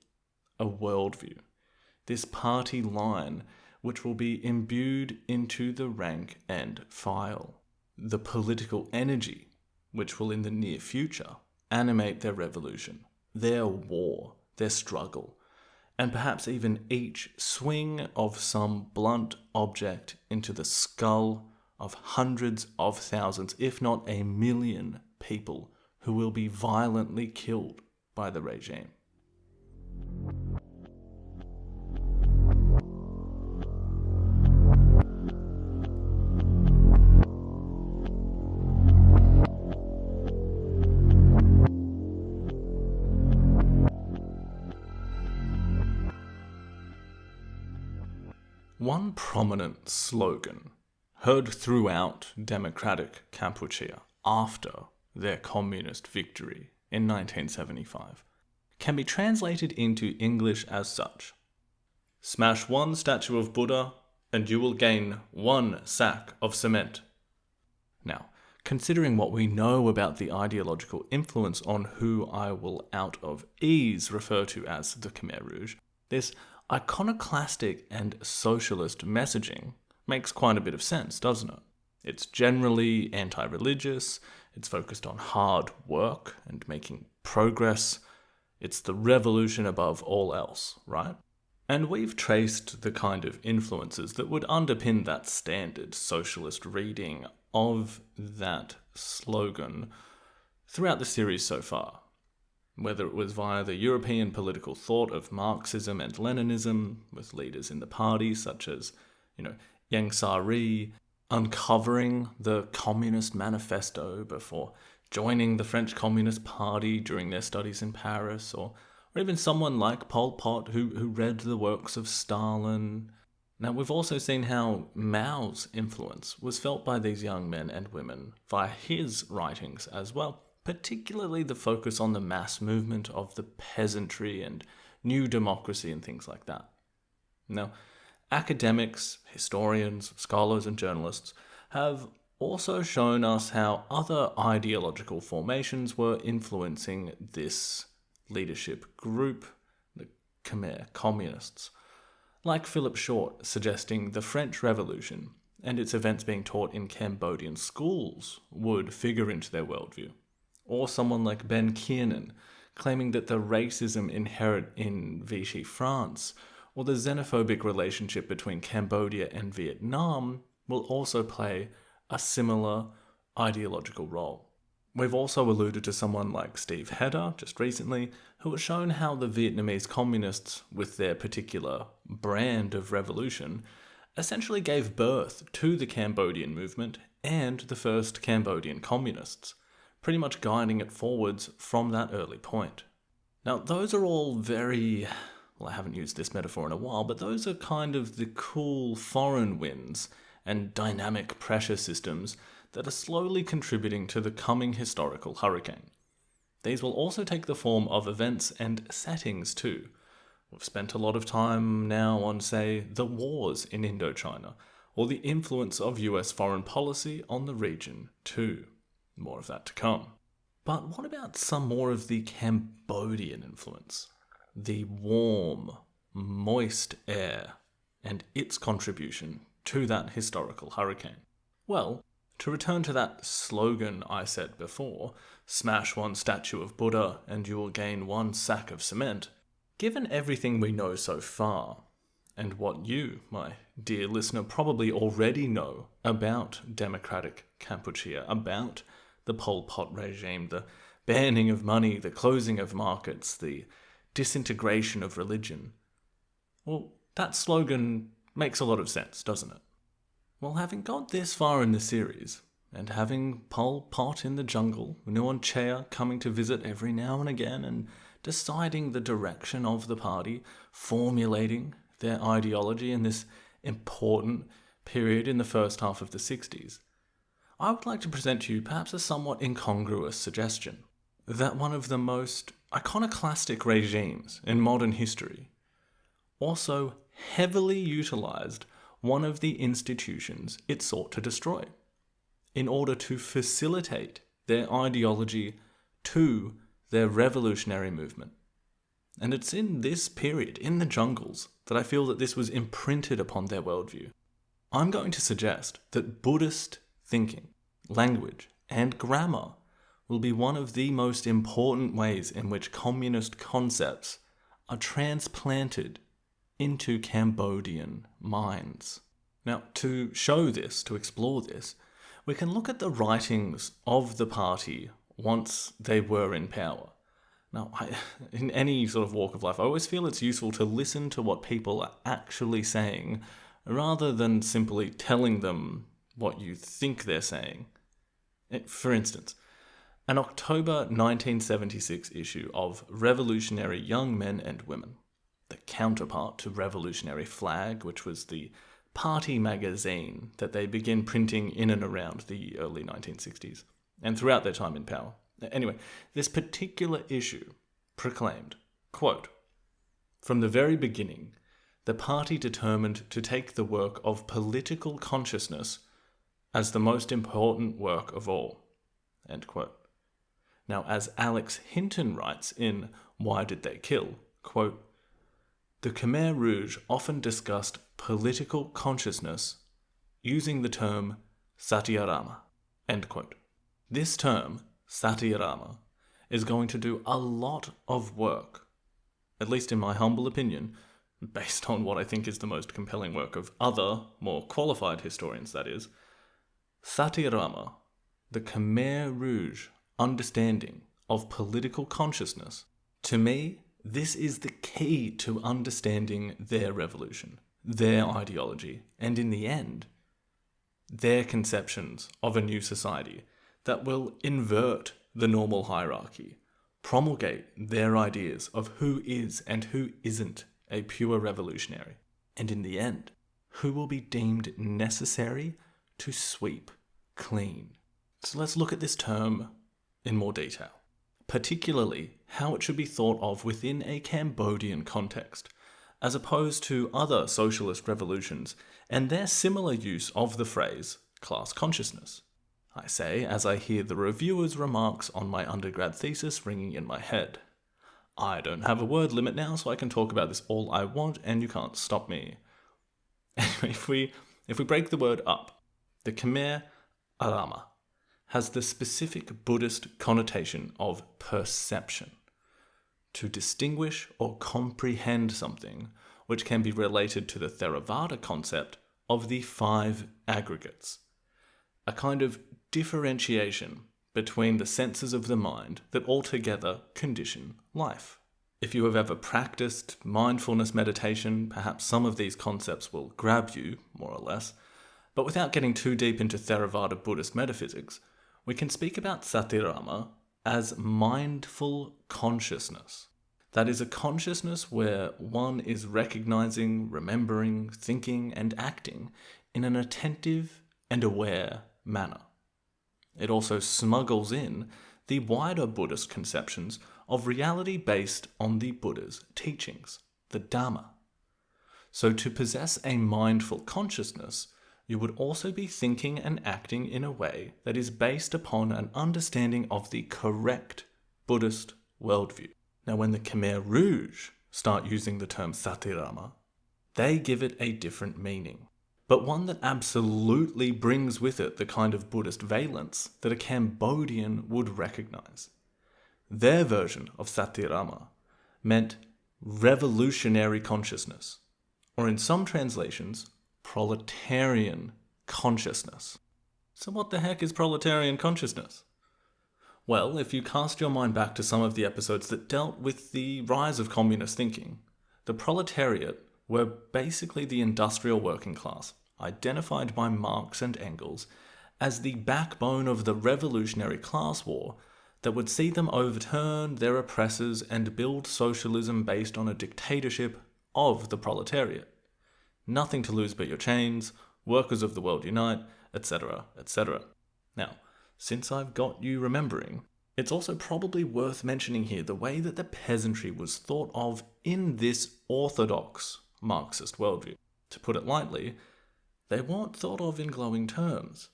a worldview, this party line which will be imbued into the rank and file, the political energy which will in the near future animate their revolution, their war, their struggle, and perhaps even each swing of some blunt object into the skull of hundreds of thousands, if not a million people who will be violently killed by the regime. One prominent slogan heard throughout Democratic Kampuchea after their communist victory in 1975 can be translated into English as such: smash one statue of Buddha and you will gain one sack of cement. Now, considering what we know about the ideological influence on who I will out of ease refer to as the Khmer Rouge, this iconoclastic and socialist messaging makes quite a bit of sense, doesn't it? It's generally anti-religious, it's focused on hard work and making progress. It's the revolution above all else, right? And we've traced the kind of influences that would underpin that standard socialist reading of that slogan throughout the series so far. Whether it was via the European political thought of Marxism and Leninism, with leaders in the party such as, Yang Sari uncovering the Communist Manifesto before joining the French Communist Party during their studies in Paris, or even someone like Pol Pot who read the works of Stalin, Now, we've also seen how Mao's influence was felt by these young men and women via his writings as well, particularly the focus on the mass movement of the peasantry and new democracy and things like that. Now, academics, historians, scholars, and journalists have also shown us how other ideological formations were influencing this leadership group, the Khmer Communists, like Philip Short suggesting the French Revolution and its events being taught in Cambodian schools would figure into their worldview, or someone like Ben Kiernan claiming that the racism inherent in Vichy France or the xenophobic relationship between Cambodia and Vietnam will also play a similar ideological role. We've also alluded to someone like Steve Hedder just recently, who has shown how the Vietnamese communists, with their particular brand of revolution, essentially gave birth to the Cambodian movement and the first Cambodian communists, pretty much guiding it forwards from that early point. Now, those are all very, well, I haven't used this metaphor in a while, but those are kind of the cool foreign winds and dynamic pressure systems that are slowly contributing to the coming historical hurricane. These will also take the form of events and settings too. We've spent a lot of time now on, say, the wars in Indochina, or the influence of US foreign policy on the region too. More of that to come. But what about some more of the Cambodian influence? The warm, moist air, and its contribution to that historical hurricane? Well, to return to that slogan I said before, smash one statue of Buddha and you will gain one sack of cement, given everything we know so far, and what you, my dear listener, probably already know about Democratic Kampuchea, about the Pol Pot regime, the banning of money, the closing of markets, the disintegration of religion, well, that slogan makes a lot of sense, doesn't it? Well, having got this far in the series, and having Pol Pot in the jungle, Nuon Chea coming to visit every now and again, and deciding the direction of the party, formulating their ideology in this important period in the first half of the 60s, I would like to present to you perhaps a somewhat incongruous suggestion, that one of the most iconoclastic regimes in modern history also heavily utilised one of the institutions it sought to destroy, in order to facilitate their ideology to their revolutionary movement. And it's in this period, in the jungles, that I feel that this was imprinted upon their worldview. I'm going to suggest that Buddhist thinking, language, and grammar will be one of the most important ways in which communist concepts are transplanted into Cambodian minds. Now, to show this, to explore this, we can look at the writings of the party once they were in power. Now, in any sort of walk of life, I always feel it's useful to listen to what people are actually saying, rather than simply telling them what you think they're saying. For instance, an October 1976 issue of Revolutionary Young Men and Women, the counterpart to Revolutionary Flag, which was the party magazine that they began printing in and around the early 1960s, and throughout their time in power. Anyway, this particular issue proclaimed, quote, "From the very beginning, the party determined to take the work of political consciousness as the most important work of all." End quote. Now, as Alex Hinton writes in Why Did They Kill, quote, "The Khmer Rouge often discussed political consciousness using the term SATYRMA." End quote. This term, SATYRMA, is going to do a lot of work, at least in my humble opinion, based on what I think is the most compelling work of other, more qualified historians, that is. SATYRMA, the Khmer Rouge understanding of political consciousness, to me, this is the key to understanding their revolution, their ideology, and in the end, their conceptions of a new society that will invert the normal hierarchy, promulgate their ideas of who is and who isn't a pure revolutionary, and in the end, who will be deemed necessary to sweep clean. So let's look at this term in more detail, particularly how it should be thought of within a Cambodian context, as opposed to other socialist revolutions and their similar use of the phrase class consciousness. I say as I hear the reviewer's remarks on my undergrad thesis ringing in my head. I don't have a word limit now, so I can talk about this all I want and you can't stop me. Anyway, if we break the word up, the Khmer Rouge has the specific Buddhist connotation of perception, to distinguish or comprehend something, which can be related to the Theravada concept of the 5 aggregates, a kind of differentiation between the senses of the mind that altogether condition life. If you have ever practiced mindfulness meditation, perhaps some of these concepts will grab you, more or less, but without getting too deep into Theravada Buddhist metaphysics, we can speak about SATYRMA as mindful consciousness. That is a consciousness where one is recognizing, remembering, thinking, and acting in an attentive and aware manner. It also smuggles in the wider Buddhist conceptions of reality based on the Buddha's teachings, the Dhamma. So to possess a mindful consciousness, you would also be thinking and acting in a way that is based upon an understanding of the correct Buddhist worldview. Now, when the Khmer Rouge start using the term SATYRMA, they give it a different meaning, but one that absolutely brings with it the kind of Buddhist valence that a Cambodian would recognize. Their version of SATYRMA meant revolutionary consciousness, or in some translations, proletarian consciousness. So what the heck is proletarian consciousness? Well, if you cast your mind back to some of the episodes that dealt with the rise of communist thinking, the proletariat were basically the industrial working class, identified by Marx and Engels as the backbone of the revolutionary class war that would see them overturn their oppressors and build socialism based on a dictatorship of the proletariat. Nothing to lose but your chains, workers of the world unite, etc., etc. Now, since I've got you remembering, it's also probably worth mentioning here the way that the peasantry was thought of in this orthodox Marxist worldview. To put it lightly, they weren't thought of in glowing terms.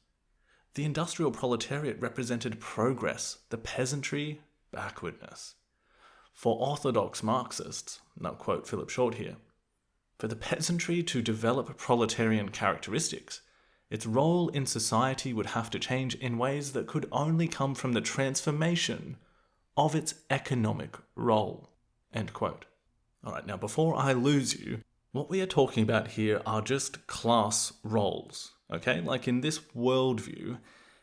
The industrial proletariat represented progress, the peasantry, backwardness. For orthodox Marxists, and I'll quote Philip Short here, for the peasantry to develop proletarian characteristics, its role in society would have to change in ways that could only come from the transformation of its economic role. End quote. Alright, now before I lose you, what we are talking about here are just class roles, okay? Like in this worldview,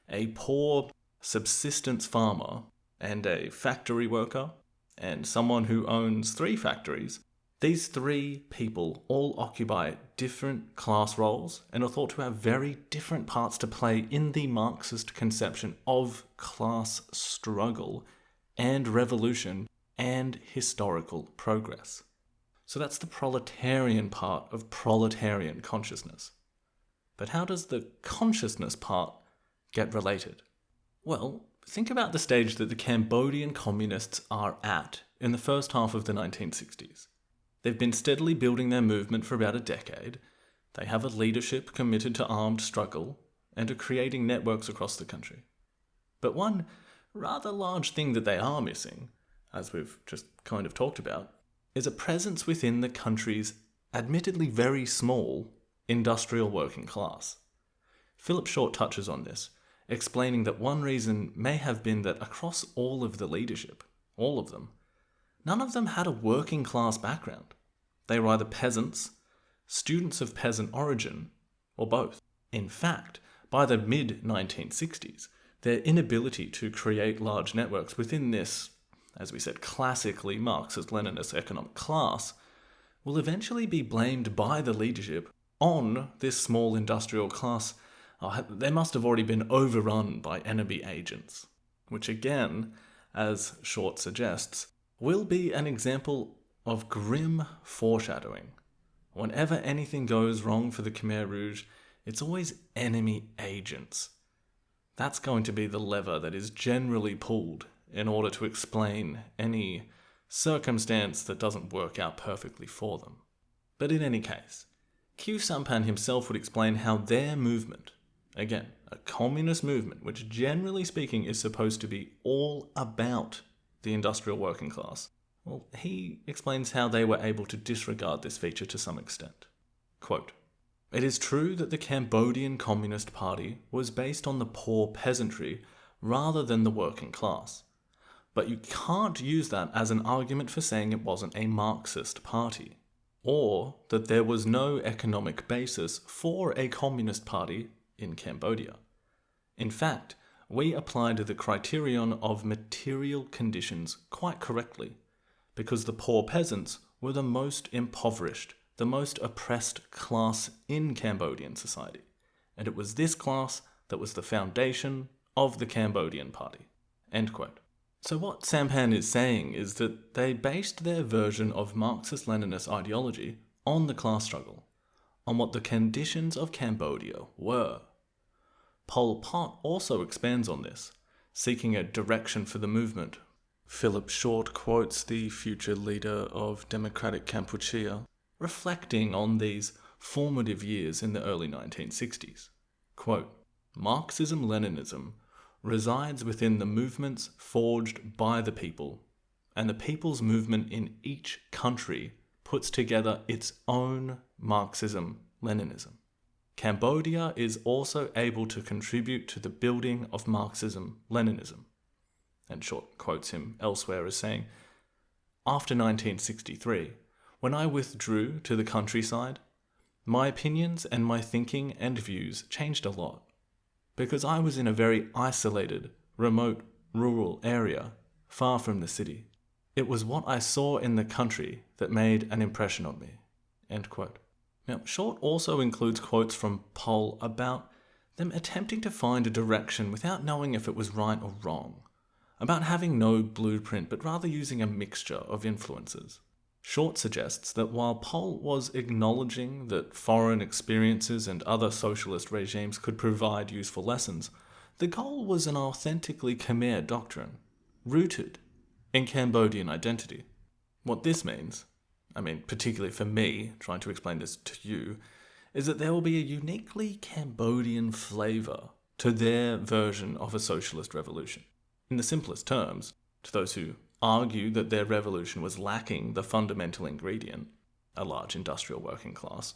a poor subsistence farmer and a factory worker and someone who owns 3 factories, these 3 people all occupy different class roles and are thought to have very different parts to play in the Marxist conception of class struggle and revolution and historical progress. So that's the proletarian part of proletarian consciousness. But how does the consciousness part get related? Well, think about the stage that the Cambodian communists are at in the first half of the 1960s. They've been steadily building their movement for about a decade. They have a leadership committed to armed struggle and are creating networks across the country. But one rather large thing that they are missing, as we've just kind of talked about, is a presence within the country's admittedly very small industrial working class. Philip Short touches on this, explaining that one reason may have been that across all of the leadership, all of them, none of them had a working class background. They were either peasants, students of peasant origin, or both. In fact, by the mid-1960s, their inability to create large networks within this, as we said, classically Marxist-Leninist economic class, will eventually be blamed by the leadership on this small industrial class. They must have already been overrun by enemy agents, which again, as Short suggests, will be an example of grim foreshadowing, Whenever anything goes wrong for the Khmer Rouge, it's always enemy agents. That's going to be the lever that is generally pulled in order to explain any circumstance that doesn't work out perfectly for them. But in any case, Khieu Samphan himself would explain how their movement, again, a communist movement, which generally speaking is supposed to be all about the industrial working class, well, he explains how they were able to disregard this feature to some extent. Quote, "It is true that the Cambodian Communist Party was based on the poor peasantry rather than the working class. But you can't use that as an argument for saying it wasn't a Marxist party, or that there was no economic basis for a communist party in Cambodia. In fact, we applied the criterion of material conditions quite correctly, because the poor peasants were the most impoverished, the most oppressed class in Cambodian society, and it was this class that was the foundation of the Cambodian party." End quote. So what Samphan is saying is that they based their version of Marxist-Leninist ideology on the class struggle, on what the conditions of Cambodia were. Pol Pot also expands on this, seeking a direction for the movement. Philip Short quotes the future leader of Democratic Kampuchea, reflecting on these formative years in the early 1960s. Quote, "Marxism-Leninism resides within the movements forged by the people, and the people's movement in each country puts together its own Marxism-Leninism. Cambodia is also able to contribute to the building of Marxism-Leninism." And Short quotes him elsewhere as saying, "After 1963, when I withdrew to the countryside, my opinions and my thinking and views changed a lot, because I was in a very isolated, remote, rural area, far from the city. It was what I saw in the country that made an impression on me." End quote. Now, Short also includes quotes from Pol about them attempting to find a direction without knowing if it was right or wrong, about having no blueprint but rather using a mixture of influences. Short suggests that while Pol was acknowledging that foreign experiences and other socialist regimes could provide useful lessons, the goal was an authentically Khmer doctrine, rooted in Cambodian identity. What this means, particularly for me, trying to explain this to you, is that there will be a uniquely Cambodian flavour to their version of a socialist revolution. In the simplest terms, to those who argue that their revolution was lacking the fundamental ingredient, a large industrial working class,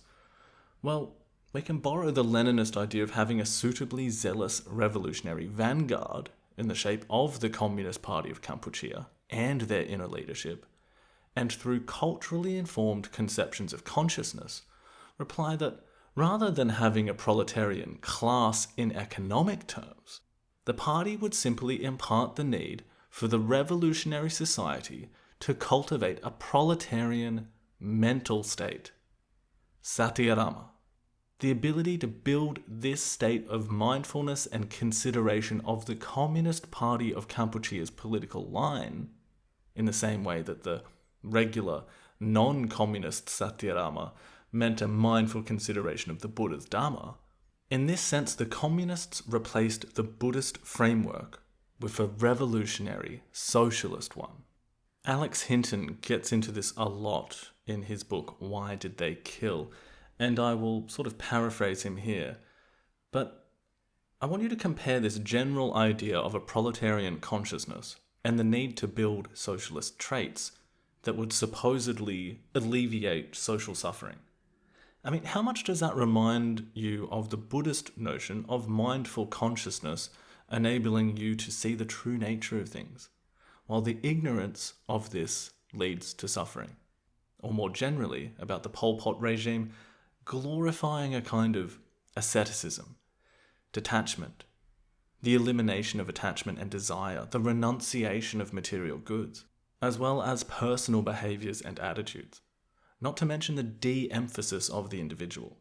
well, we can borrow the Leninist idea of having a suitably zealous revolutionary vanguard in the shape of the Communist Party of Kampuchea and their inner leadership, and through culturally informed conceptions of consciousness, reply that rather than having a proletarian class in economic terms, the party would simply impart the need for the revolutionary society to cultivate a proletarian mental state, SATYRMA, the ability to build this state of mindfulness and consideration of the Communist Party of Kampuchea's political line, in the same way that the regular non-communist SATYRMA meant a mindful consideration of the Buddha's Dharma. In this sense, the communists replaced the Buddhist framework with a revolutionary socialist one. Alex Hinton gets into this a lot in his book, Why Did They Kill? And I will sort of paraphrase him here. But I want you to compare this general idea of a proletarian consciousness and the need to build socialist traits that would supposedly alleviate social suffering. How much does that remind you of the Buddhist notion of mindful consciousness enabling you to see the true nature of things, while the ignorance of this leads to suffering? Or more generally, about the Pol Pot regime, glorifying a kind of asceticism, detachment, the elimination of attachment and desire, the renunciation of material goods, as well as personal behaviours and attitudes, not to mention the de-emphasis of the individual.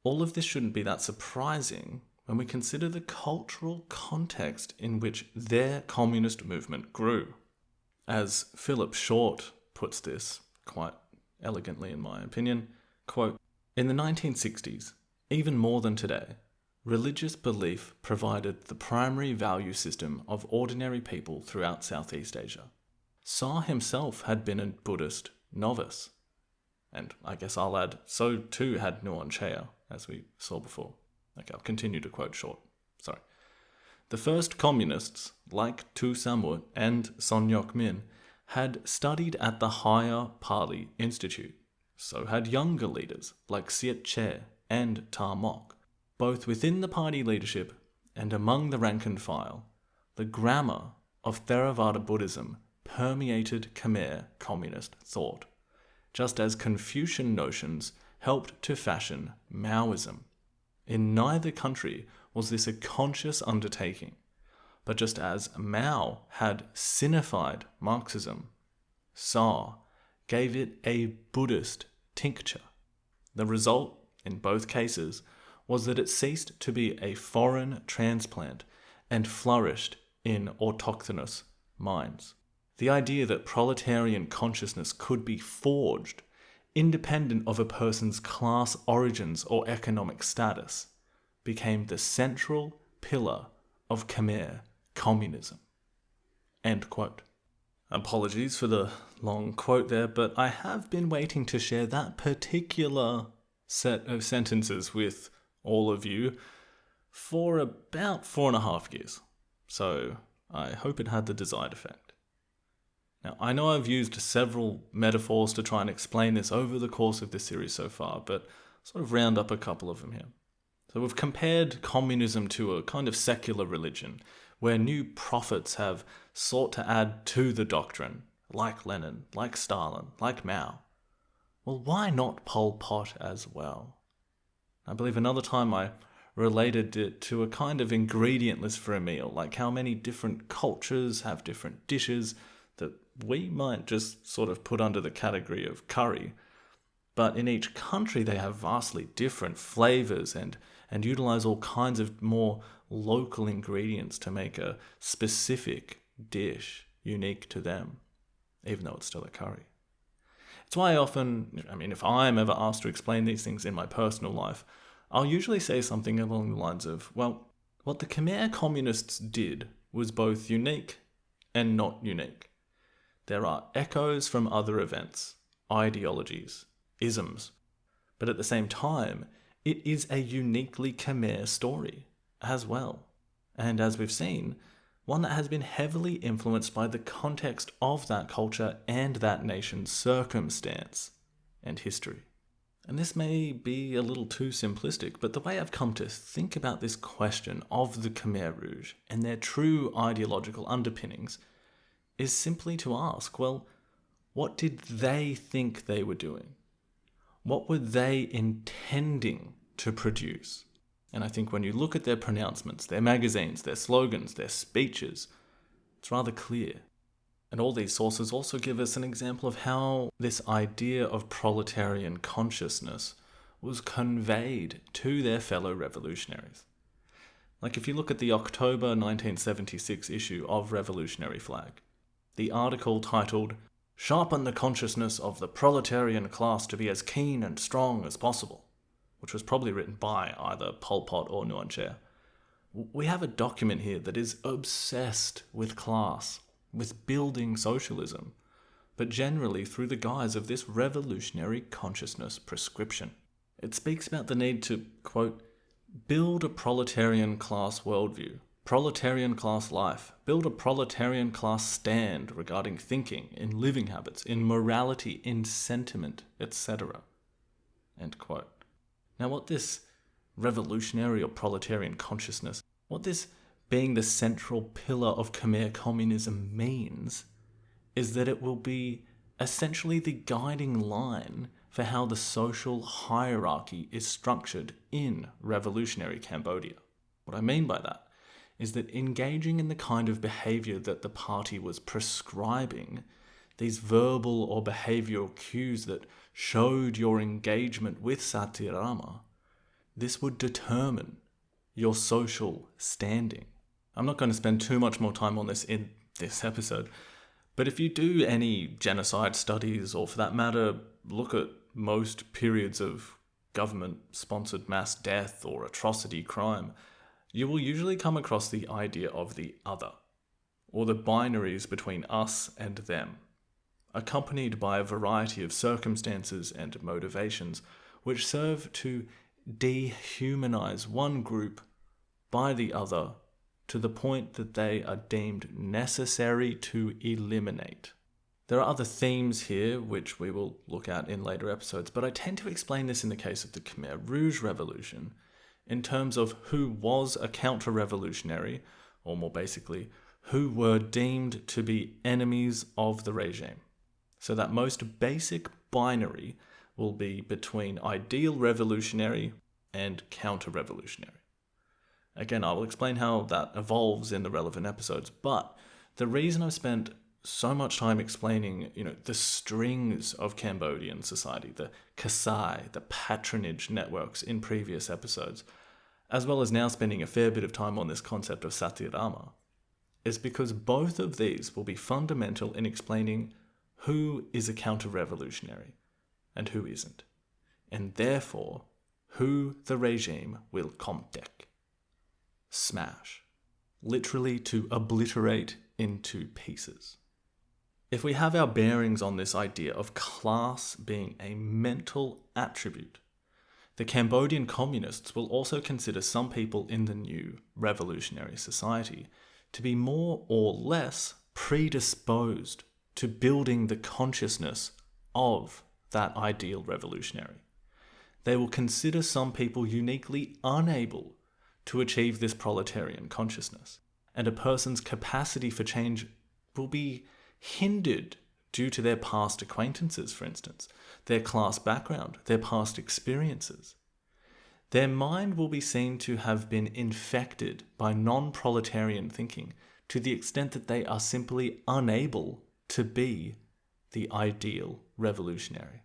All of this shouldn't be that surprising when we consider the cultural context in which their communist movement grew. As Philip Short puts this, quite elegantly in my opinion, Quote, "In the 1960s, even more than today, religious belief provided the primary value system of ordinary people throughout Southeast Asia. Sa himself had been a Buddhist novice. And I guess I'll add, so too had Nuon Chea, as we saw before." Okay, I'll continue to quote short. Sorry. "The first communists, like Tu Samut and Son Ngoc Min, had studied at the Higher Pali Institute. So had younger leaders, like Siet Che and Ta Mok. Both within the party leadership and among the rank and file, the grammar of Theravada Buddhism permeated Khmer communist thought, just as Confucian notions helped to fashion Maoism. In neither country was this a conscious undertaking, but just as Mao had sinified Marxism, Sa gave it a Buddhist tincture. The result, in both cases, was that it ceased to be a foreign transplant and flourished in autochthonous minds. The idea that proletarian consciousness could be forged independent of a person's class origins or economic status became the central pillar of Khmer communism." End quote. Apologies for the long quote there, but I have been waiting to share that particular set of sentences with all of you for about 4.5 years. So I hope it had the desired effect. Now, I know I've used several metaphors to try and explain this over the course of this series so far, but sort of round up a couple of them here. So we've compared communism to a kind of secular religion, where new prophets have sought to add to the doctrine, like Lenin, like Stalin, like Mao. Well, why not Pol Pot as well? I believe another time I related it to a kind of ingredient list for a meal, like how many different cultures have different dishes that we might just sort of put under the category of curry. But in each country they have vastly different flavors and utilize all kinds of more local ingredients to make a specific dish unique to them, even though it's still a curry. It's why if I'm ever asked to explain these things in my personal life, I'll usually say something along the lines of, well, what the Khmer communists did was both unique and not unique. There are echoes from other events, ideologies, isms, but at the same time, it is a uniquely Khmer story as well. And as we've seen, one that has been heavily influenced by the context of that culture and that nation's circumstance and history. And this may be a little too simplistic, but the way I've come to think about this question of the Khmer Rouge and their true ideological underpinnings is simply to ask, well, what did they think they were doing? What were they intending to produce? And I think when you look at their pronouncements, their magazines, their slogans, their speeches, it's rather clear. And all these sources also give us an example of how this idea of proletarian consciousness was conveyed to their fellow revolutionaries. Like if you look at the October 1976 issue of Revolutionary Flag, the article titled, "Sharpen the consciousness of the proletarian class to be as keen and strong as possible," which was probably written by either Pol Pot or Nuon Chea. We have a document here that is obsessed with class, with building socialism, but generally through the guise of this revolutionary consciousness prescription. It speaks about the need to, quote, "build a proletarian class worldview, proletarian class life, build a proletarian class stand regarding thinking, in living habits, in morality, in sentiment, etc." End quote. Now what this revolutionary or proletarian consciousness, what this being the central pillar of Khmer communism means, is that it will be essentially the guiding line for how the social hierarchy is structured in revolutionary Cambodia. What I mean by that is that engaging in the kind of behavior that the party was prescribing, these verbal or behavioral cues that showed your engagement with SATYRMA, this would determine your social standing. I'm not going to spend too much more time on this in this episode, but if you do any genocide studies, or for that matter, look at most periods of government-sponsored mass death or atrocity crime, you will usually come across the idea of the other, or the binaries between us and them, accompanied by a variety of circumstances and motivations which serve to dehumanize one group by the other to the point that they are deemed necessary to eliminate. There are other themes here which we will look at in later episodes, but I tend to explain this in the case of the Khmer Rouge Revolution in terms of who was a counter-revolutionary, or more basically, who were deemed to be enemies of the regime. So that most basic binary will be between ideal revolutionary and counter-revolutionary. Again, I will explain how that evolves in the relevant episodes, but the reason I've spent so much time explaining, the strings of Cambodian society, the kasai, the patronage networks in previous episodes, as well as now spending a fair bit of time on this concept of SATYRMA, is because both of these will be fundamental in explaining who is a counter-revolutionary and who isn't, and therefore who the regime will komtek, smash, literally to obliterate into pieces. If we have our bearings on this idea of class being a mental attribute, the Cambodian communists will also consider some people in the new revolutionary society to be more or less predisposed to building the consciousness of that ideal revolutionary. They will consider some people uniquely unable to achieve this proletarian consciousness, and a person's capacity for change will be hindered due to their past acquaintances, for instance, their class background, their past experiences. Their mind will be seen to have been infected by non-proletarian thinking to the extent that they are simply unable to be the ideal revolutionary.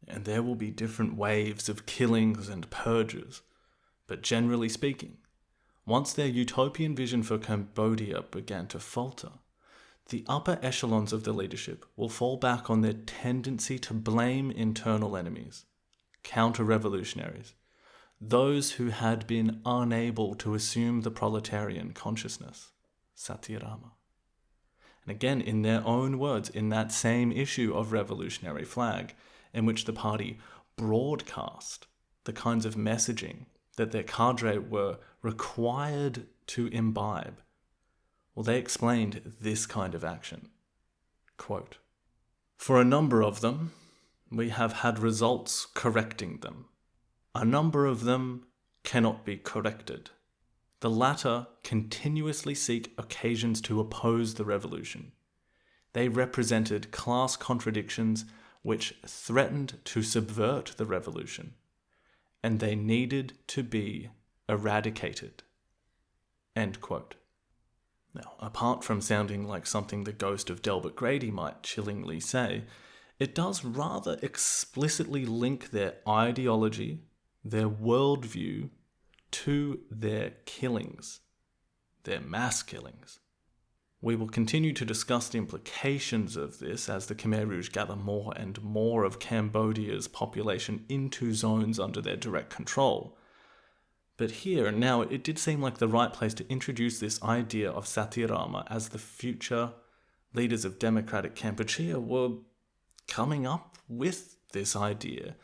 And there will be different waves of killings and purges, but generally speaking, once their utopian vision for Cambodia began to falter, the upper echelons of the leadership will fall back on their tendency to blame internal enemies, counter-revolutionaries, those who had been unable to assume the proletarian consciousness, SATYRMA. And again, in their own words, in that same issue of Revolutionary Flag, in which the party broadcast the kinds of messaging that their cadre were required to imbibe, well, they explained this kind of action. Quote, "For a number of them, we have had results correcting them. A number of them cannot be corrected. The latter continuously seek occasions to oppose the revolution. They represented class contradictions which threatened to subvert the revolution, and they needed to be eradicated." End quote. Now, apart from sounding like something the ghost of Delbert Grady might chillingly say, it does rather explicitly link their ideology, their worldview, to their killings, their mass killings. We will continue to discuss the implications of this as the Khmer Rouge gather more and more of Cambodia's population into zones under their direct control. But here and now, it did seem like the right place to introduce this idea of SATYRMA as the future leaders of Democratic Kampuchea were coming up with this idea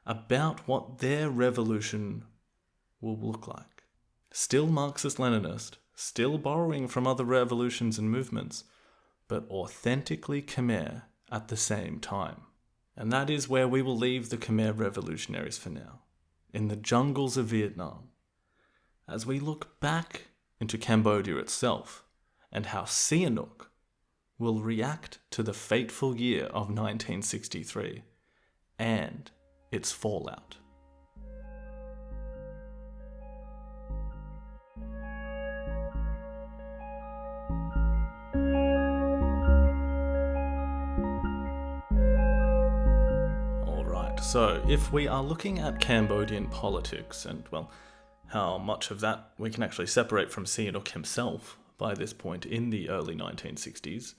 about what their revolution will look like. Still Marxist-Leninist, still borrowing from other revolutions and movements, but authentically Khmer at the same time. And that is where we will leave the Khmer revolutionaries for now, in the jungles of Vietnam, as we look back into Cambodia itself and how Sihanouk will react to the fateful year of 1963 and its fallout. So, if we are looking at Cambodian politics and, well, how much of that we can actually separate from Sihanouk himself by this point in the early 1960s,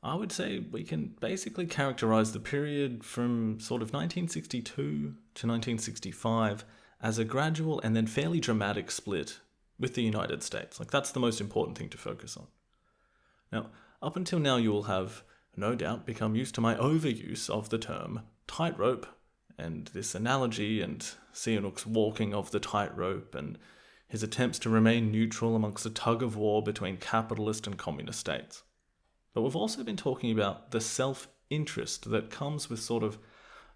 I would say we can basically characterize the period from sort of 1962 to 1965 as a gradual and then fairly dramatic split with the United States. Like, that's the most important thing to focus on. Now, up until now, you will have no doubt become used to my overuse of the term tightrope, and this analogy, and Sihanouk's walking of the tightrope, and his attempts to remain neutral amongst a tug of war between capitalist and communist states. But we've also been talking about the self-interest that comes with sort of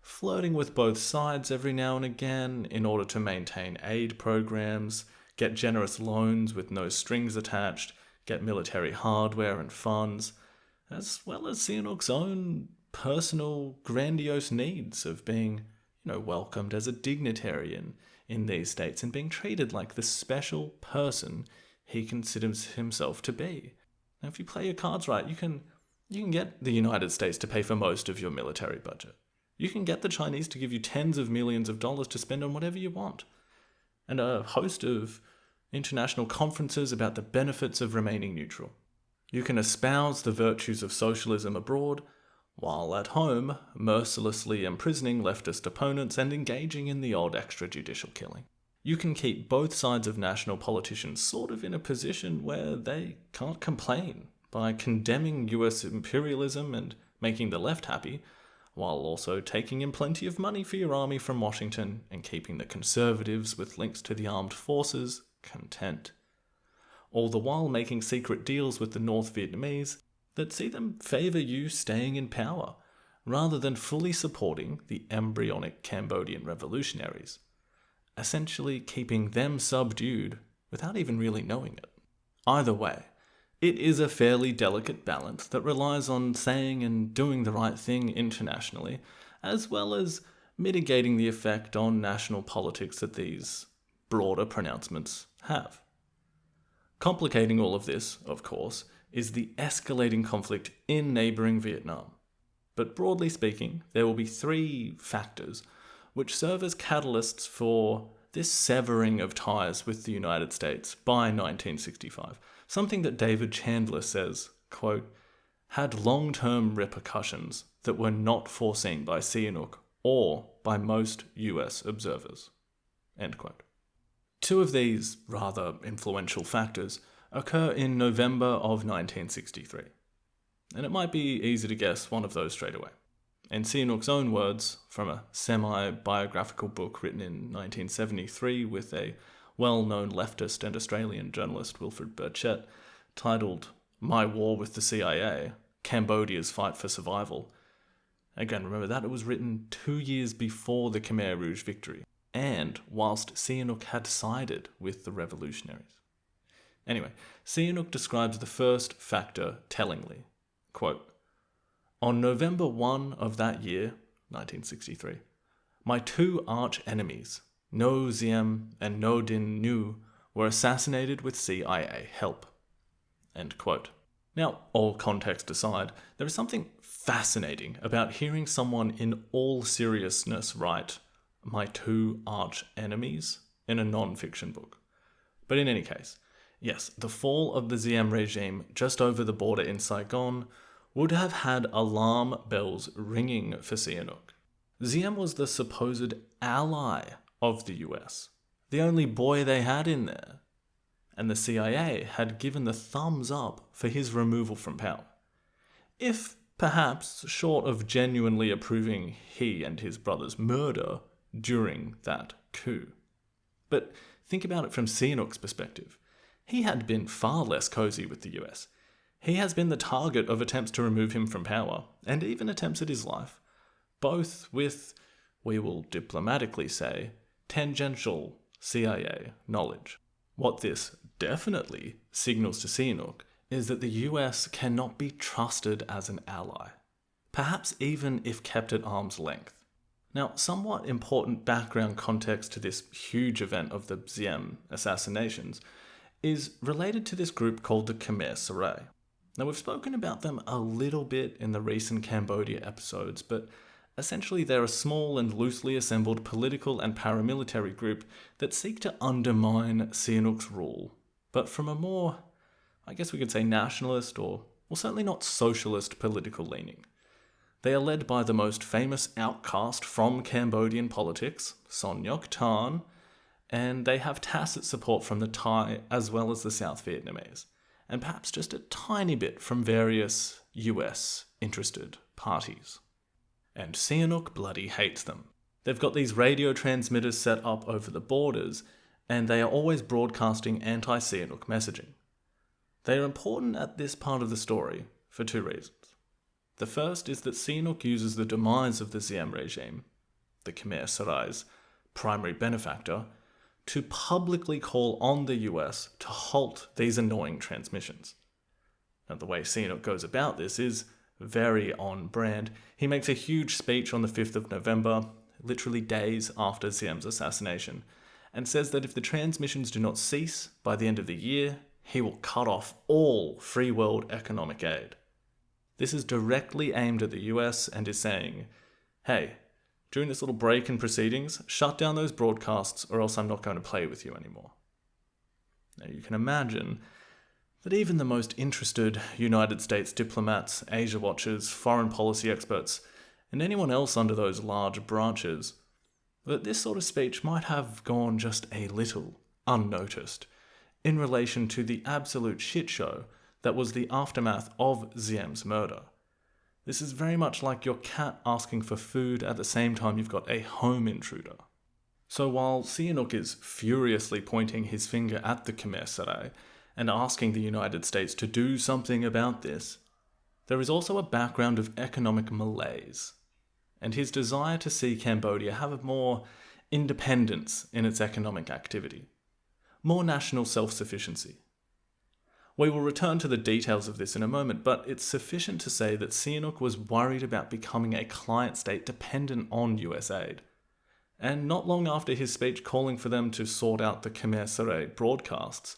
flirting with both sides every now and again in order to maintain aid programs, get generous loans with no strings attached, get military hardware and funds, as well as Sihanouk's own personal grandiose needs of being, welcomed as a dignitary in these states and being treated like the special person he considers himself to be. Now, if you play your cards right, you can get the United States to pay for most of your military budget. You can get the Chinese to give you tens of millions of dollars to spend on whatever you want. And a host of international conferences about the benefits of remaining neutral. You can espouse the virtues of socialism abroad, while at home, mercilessly imprisoning leftist opponents and engaging in the odd extrajudicial killing. You can keep both sides of national politicians sort of in a position where they can't complain by condemning US imperialism and making the left happy, while also taking in plenty of money for your army from Washington and keeping the conservatives with links to the armed forces content. All the while making secret deals with the North Vietnamese that see them favour you staying in power, rather than fully supporting the embryonic Cambodian revolutionaries, essentially keeping them subdued without even really knowing it. Either way, it is a fairly delicate balance that relies on saying and doing the right thing internationally, as well as mitigating the effect on national politics that these broader pronouncements have. Complicating all of this, of course, is the escalating conflict in neighbouring Vietnam. But broadly speaking, there will be three factors which serve as catalysts for this severing of ties with the United States by 1965. Something that David Chandler says, quote, had long-term repercussions that were not foreseen by Sihanouk or by most US observers, end quote. Two of these rather influential factors occur in November of 1963, and it might be easy to guess one of those straight away. In Sihanouk's own words, from a semi-biographical book written in 1973 with a well-known leftist and Australian journalist Wilfred Burchett, titled My War with the CIA, Cambodia's Fight for Survival. Again, remember that it was written 2 years before the Khmer Rouge victory, and whilst Sihanouk had sided with the revolutionaries. Anyway, Sihanouk describes the first factor tellingly. Quote, on November 1 of that year, 1963, my two arch-enemies, No Diem and No Din Nhu, were assassinated with CIA help. End quote. Now, all context aside, there is something fascinating about hearing someone in all seriousness write, my two arch-enemies, in a non-fiction book. But in any case, yes, the fall of the Diem regime just over the border in Saigon would have had alarm bells ringing for Sihanouk. Diem was the supposed ally of the US, the only boy they had in there, and the CIA had given the thumbs up for his removal from power. If, perhaps, short of genuinely approving he and his brother's murder during that coup. But think about it from Sihanouk's perspective. He had been far less cozy with the US. He has been the target of attempts to remove him from power, and even attempts at his life, both with, we will diplomatically say, tangential CIA knowledge. What this definitely signals to Sihanouk is that the US cannot be trusted as an ally, perhaps even if kept at arm's length. Now, somewhat important background context to this huge event of the Diem assassinations is related to this group called the Khmer Rouge. Now, we've spoken about them a little bit in the recent Cambodia episodes, but essentially they're a small and loosely assembled political and paramilitary group that seek to undermine Sihanouk's rule, but from a more, I guess we could say, nationalist or well, certainly not socialist political leaning. They are led by the most famous outcast from Cambodian politics, Son Ngoc Tan, and they have tacit support from the Thai as well as the South Vietnamese, and perhaps just a tiny bit from various US interested parties. And Sihanouk bloody hates them. They've got these radio transmitters set up over the borders, and they are always broadcasting anti-Sihanouk messaging. They are important at this part of the story for two reasons. The first is that Sihanouk uses the demise of the Siem regime, the Khmer Rouge's primary benefactor, to publicly call on the US to halt these annoying transmissions. Now, the way Sihanouk goes about this is very on brand. He makes a huge speech on the 5th of November, literally days after Siem's assassination, and says that if the transmissions do not cease by the end of the year, he will cut off all free world economic aid. This is directly aimed at the US and is saying, hey, during this little break in proceedings, shut down those broadcasts or else I'm not going to play with you anymore. Now you can imagine that even the most interested United States diplomats, Asia watchers, foreign policy experts, and anyone else under those large branches, that this sort of speech might have gone just a little unnoticed in relation to the absolute shit show that was the aftermath of Siem's murder. This is very much like your cat asking for food at the same time you've got a home intruder. So while Sihanouk is furiously pointing his finger at the Khmer Rouge and asking the United States to do something about this, there is also a background of economic malaise, and his desire to see Cambodia have more independence in its economic activity, more national self-sufficiency. We will return to the details of this in a moment, but it's sufficient to say that Sihanouk was worried about becoming a client state dependent on US aid. And not long after his speech calling for them to sort out the Khmer Rouge broadcasts,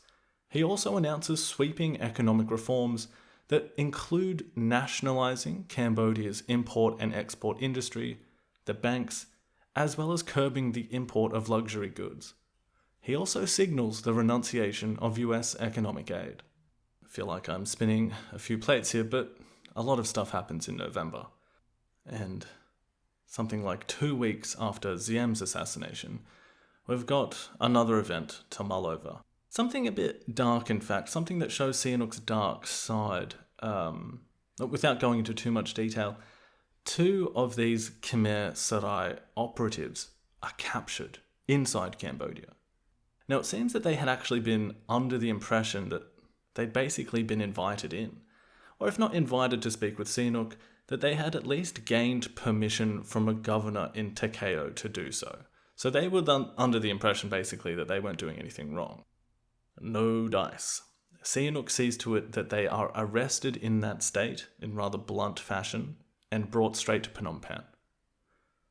he also announces sweeping economic reforms that include nationalising Cambodia's import and export industry, the banks, as well as curbing the import of luxury goods. He also signals the renunciation of US economic aid. I feel like I'm spinning a few plates here, but a lot of stuff happens in November. And something like 2 weeks after Siem's assassination, we've got another event to mull over. Something a bit dark, in fact, something that shows Sihanouk's dark side. Without going into too much detail, 2 of these Khmer Rouge operatives are captured inside Cambodia. Now, it seems that they had actually been under the impression that they'd basically been invited in, or if not invited to speak with Sihanouk, that they had at least gained permission from a governor in Khieu to do so. So they were under the impression basically that they weren't doing anything wrong. No dice. Sihanouk sees to it that they are arrested in that state in rather blunt fashion and brought straight to Phnom Penh.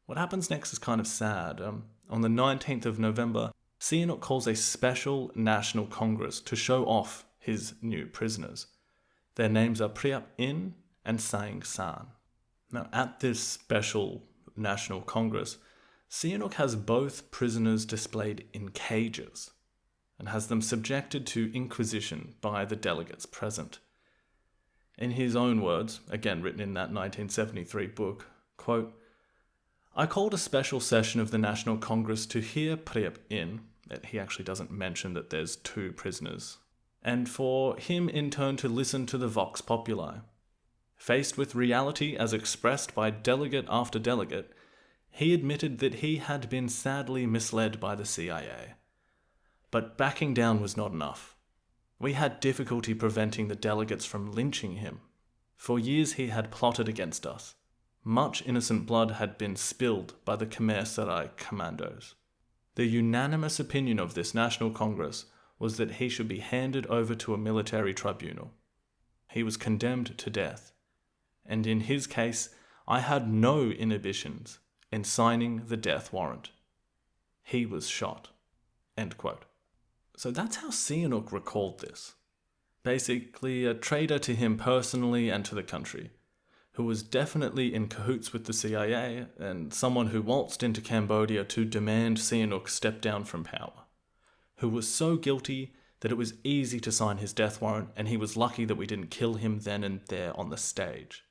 What happens next is kind of sad. On the 19th of November, Sihanouk calls a special national congress to show off his new prisoners. Their names are Priap In and Saeng San. Now, at this special national congress, Sihanouk has both prisoners displayed in cages and has them subjected to inquisition by the delegates present. In his own words, again written in that 1973 book, quote, I called a special session of the National Congress to hear Priap In, he actually doesn't mention that there's 2 prisoners, and for him in turn to listen to the Vox Populi. Faced with reality as expressed by delegate after delegate, he admitted that he had been sadly misled by the CIA. But backing down was not enough. We had difficulty preventing the delegates from lynching him. For years he had plotted against us. Much innocent blood had been spilled by the Khmer Rouge commandos. The unanimous opinion of this National Congress was that he should be handed over to a military tribunal. He was condemned to death, and in his case, I had no inhibitions in signing the death warrant. He was shot. End quote. So that's how Sihanouk recalled this. Basically, a traitor to him personally and to the country, who was definitely in cahoots with the CIA and someone who waltzed into Cambodia to demand Sihanouk step down from power, who was so guilty that it was easy to sign his death warrant and he was lucky that we didn't kill him then and there on the stage.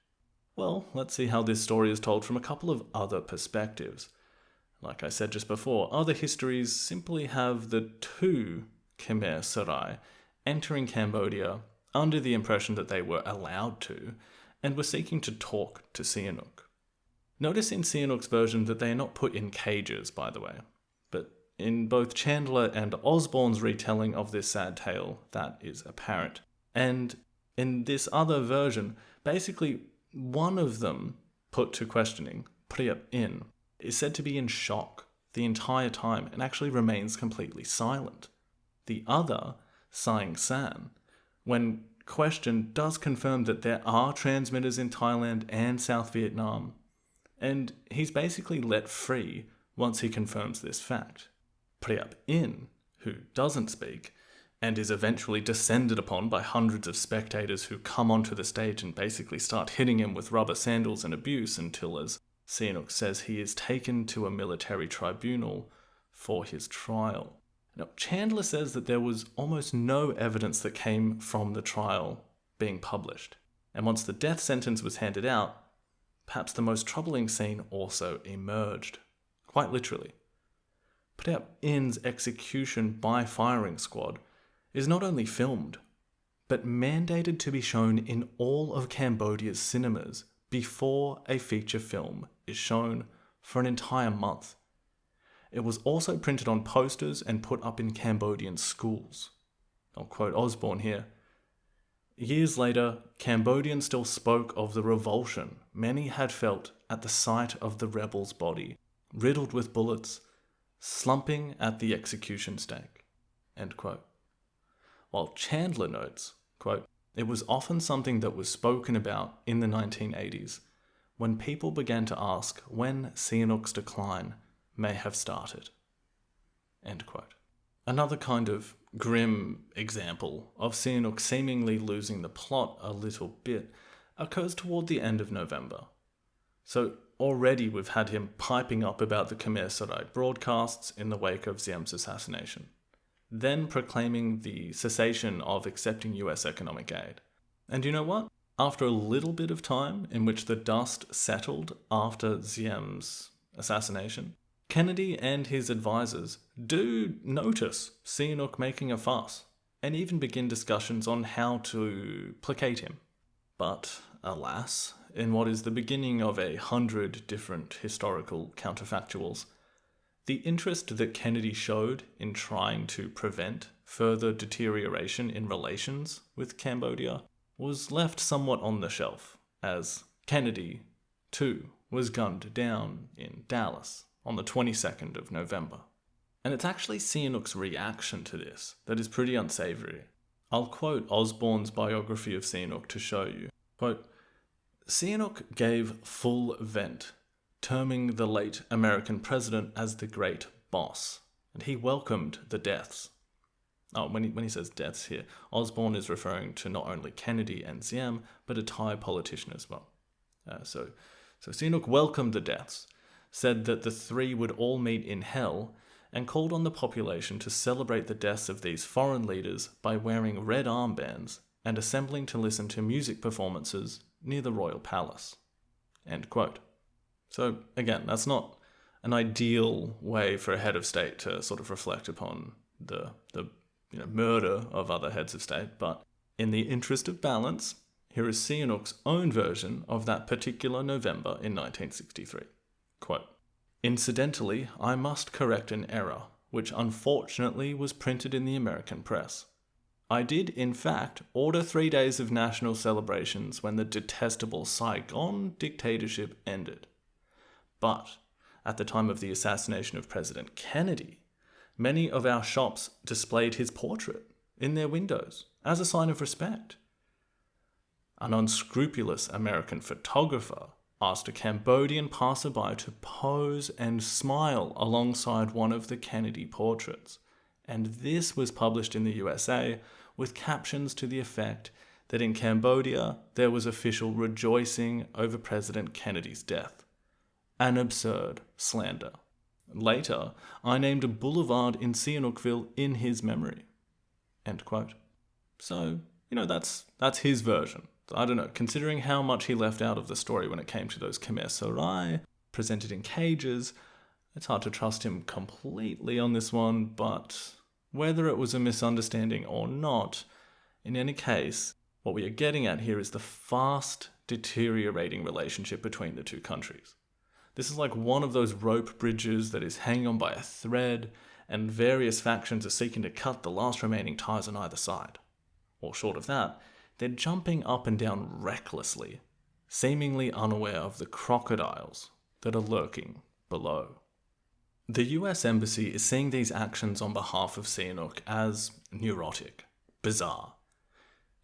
Well, let's see how this story is told from a couple of other perspectives. Like I said just before, other histories simply have the two Khmer Rouge entering Cambodia under the impression that they were allowed to, and were seeking to talk to Sihanouk. Notice in Sihanouk's version that they are not put in cages, by the way, but in both Chandler and Osborne's retelling of this sad tale, that is apparent. And in this other version, basically one of them put to questioning, Priap In, is said to be in shock the entire time and actually remains completely silent. The other, Saing San, when questioned, does confirm that there are transmitters in Thailand and South Vietnam, and he's basically let free once he confirms this fact. Priap In, who doesn't speak, and is eventually descended upon by hundreds of spectators who come onto the stage and basically start hitting him with rubber sandals and abuse until, as Sihanouk says, he is taken to a military tribunal for his trial. Now, Chandler says that there was almost no evidence that came from the trial being published, and once the death sentence was handed out, perhaps the most troubling scene also emerged, quite literally. Priap In's execution by firing squad is not only filmed, but mandated to be shown in all of Cambodia's cinemas before a feature film is shown for an entire month. It was also printed on posters and put up in Cambodian schools. I'll quote Osborne here. Years later, Cambodians still spoke of the revulsion many had felt at the sight of the rebel's body, riddled with bullets, slumping at the execution stake. End quote. While Chandler notes, quote, it was often something that was spoken about in the 1980s, when people began to ask when Sihanouk's decline may have started. End quote. Another kind of grim example of Sihanouk seemingly losing the plot a little bit occurs toward the end of November. So already we've had him piping up about the Khmer Rouge broadcasts in the wake of Siem's assassination, then proclaiming the cessation of accepting US economic aid. And you know what? After a little bit of time in which the dust settled after Siem's assassination, Kennedy and his advisors do notice Sihanouk making a fuss and even begin discussions on how to placate him. But, alas, in what is the beginning of 100 different historical counterfactuals, the interest that Kennedy showed in trying to prevent further deterioration in relations with Cambodia was left somewhat on the shelf, as Kennedy, too, was gunned down in Dallas on the 22nd of November. And it's actually Sihanouk's reaction to this that is pretty unsavory. I'll quote Osborne's biography of Sihanouk to show you. Quote, Sihanouk gave full vent, terming the late American president as the great boss, and he welcomed the deaths. Oh, when he says deaths here, Osborne is referring to not only Kennedy and Siem, but a Thai politician as well. So Sihanouk welcomed the deaths, said that the three would all meet in hell, and called on the population to celebrate the deaths of these foreign leaders by wearing red armbands and assembling to listen to music performances near the royal palace. End quote. So again, that's not an ideal way for a head of state to sort of reflect upon the murder of other heads of state, but in the interest of balance, here is Sihanouk's own version of that particular November in 1963. Quote, incidentally, I must correct an error, which unfortunately was printed in the American press. I did, in fact, order 3 days of national celebrations when the detestable Saigon dictatorship ended. But, at the time of the assassination of President Kennedy, many of our shops displayed his portrait in their windows as a sign of respect. An unscrupulous American photographer asked a Cambodian passerby to pose and smile alongside one of the Kennedy portraits, and this was published in the USA with captions to the effect that in Cambodia there was official rejoicing over President Kennedy's death. An absurd slander. Later, I named a boulevard in Sihanoukville in his memory. End quote. So, that's his version. I don't know, considering how much he left out of the story when it came to those Khmer Rouge presented in cages, it's hard to trust him completely on this one, but whether it was a misunderstanding or not, in any case, what we are getting at here is the fast deteriorating relationship between the two countries. This is like one of those rope bridges that is hanging on by a thread, and various factions are seeking to cut the last remaining ties on either side. Or short of that, they're jumping up and down recklessly, seemingly unaware of the crocodiles that are lurking below. The US Embassy is seeing these actions on behalf of Sihanouk as neurotic, bizarre.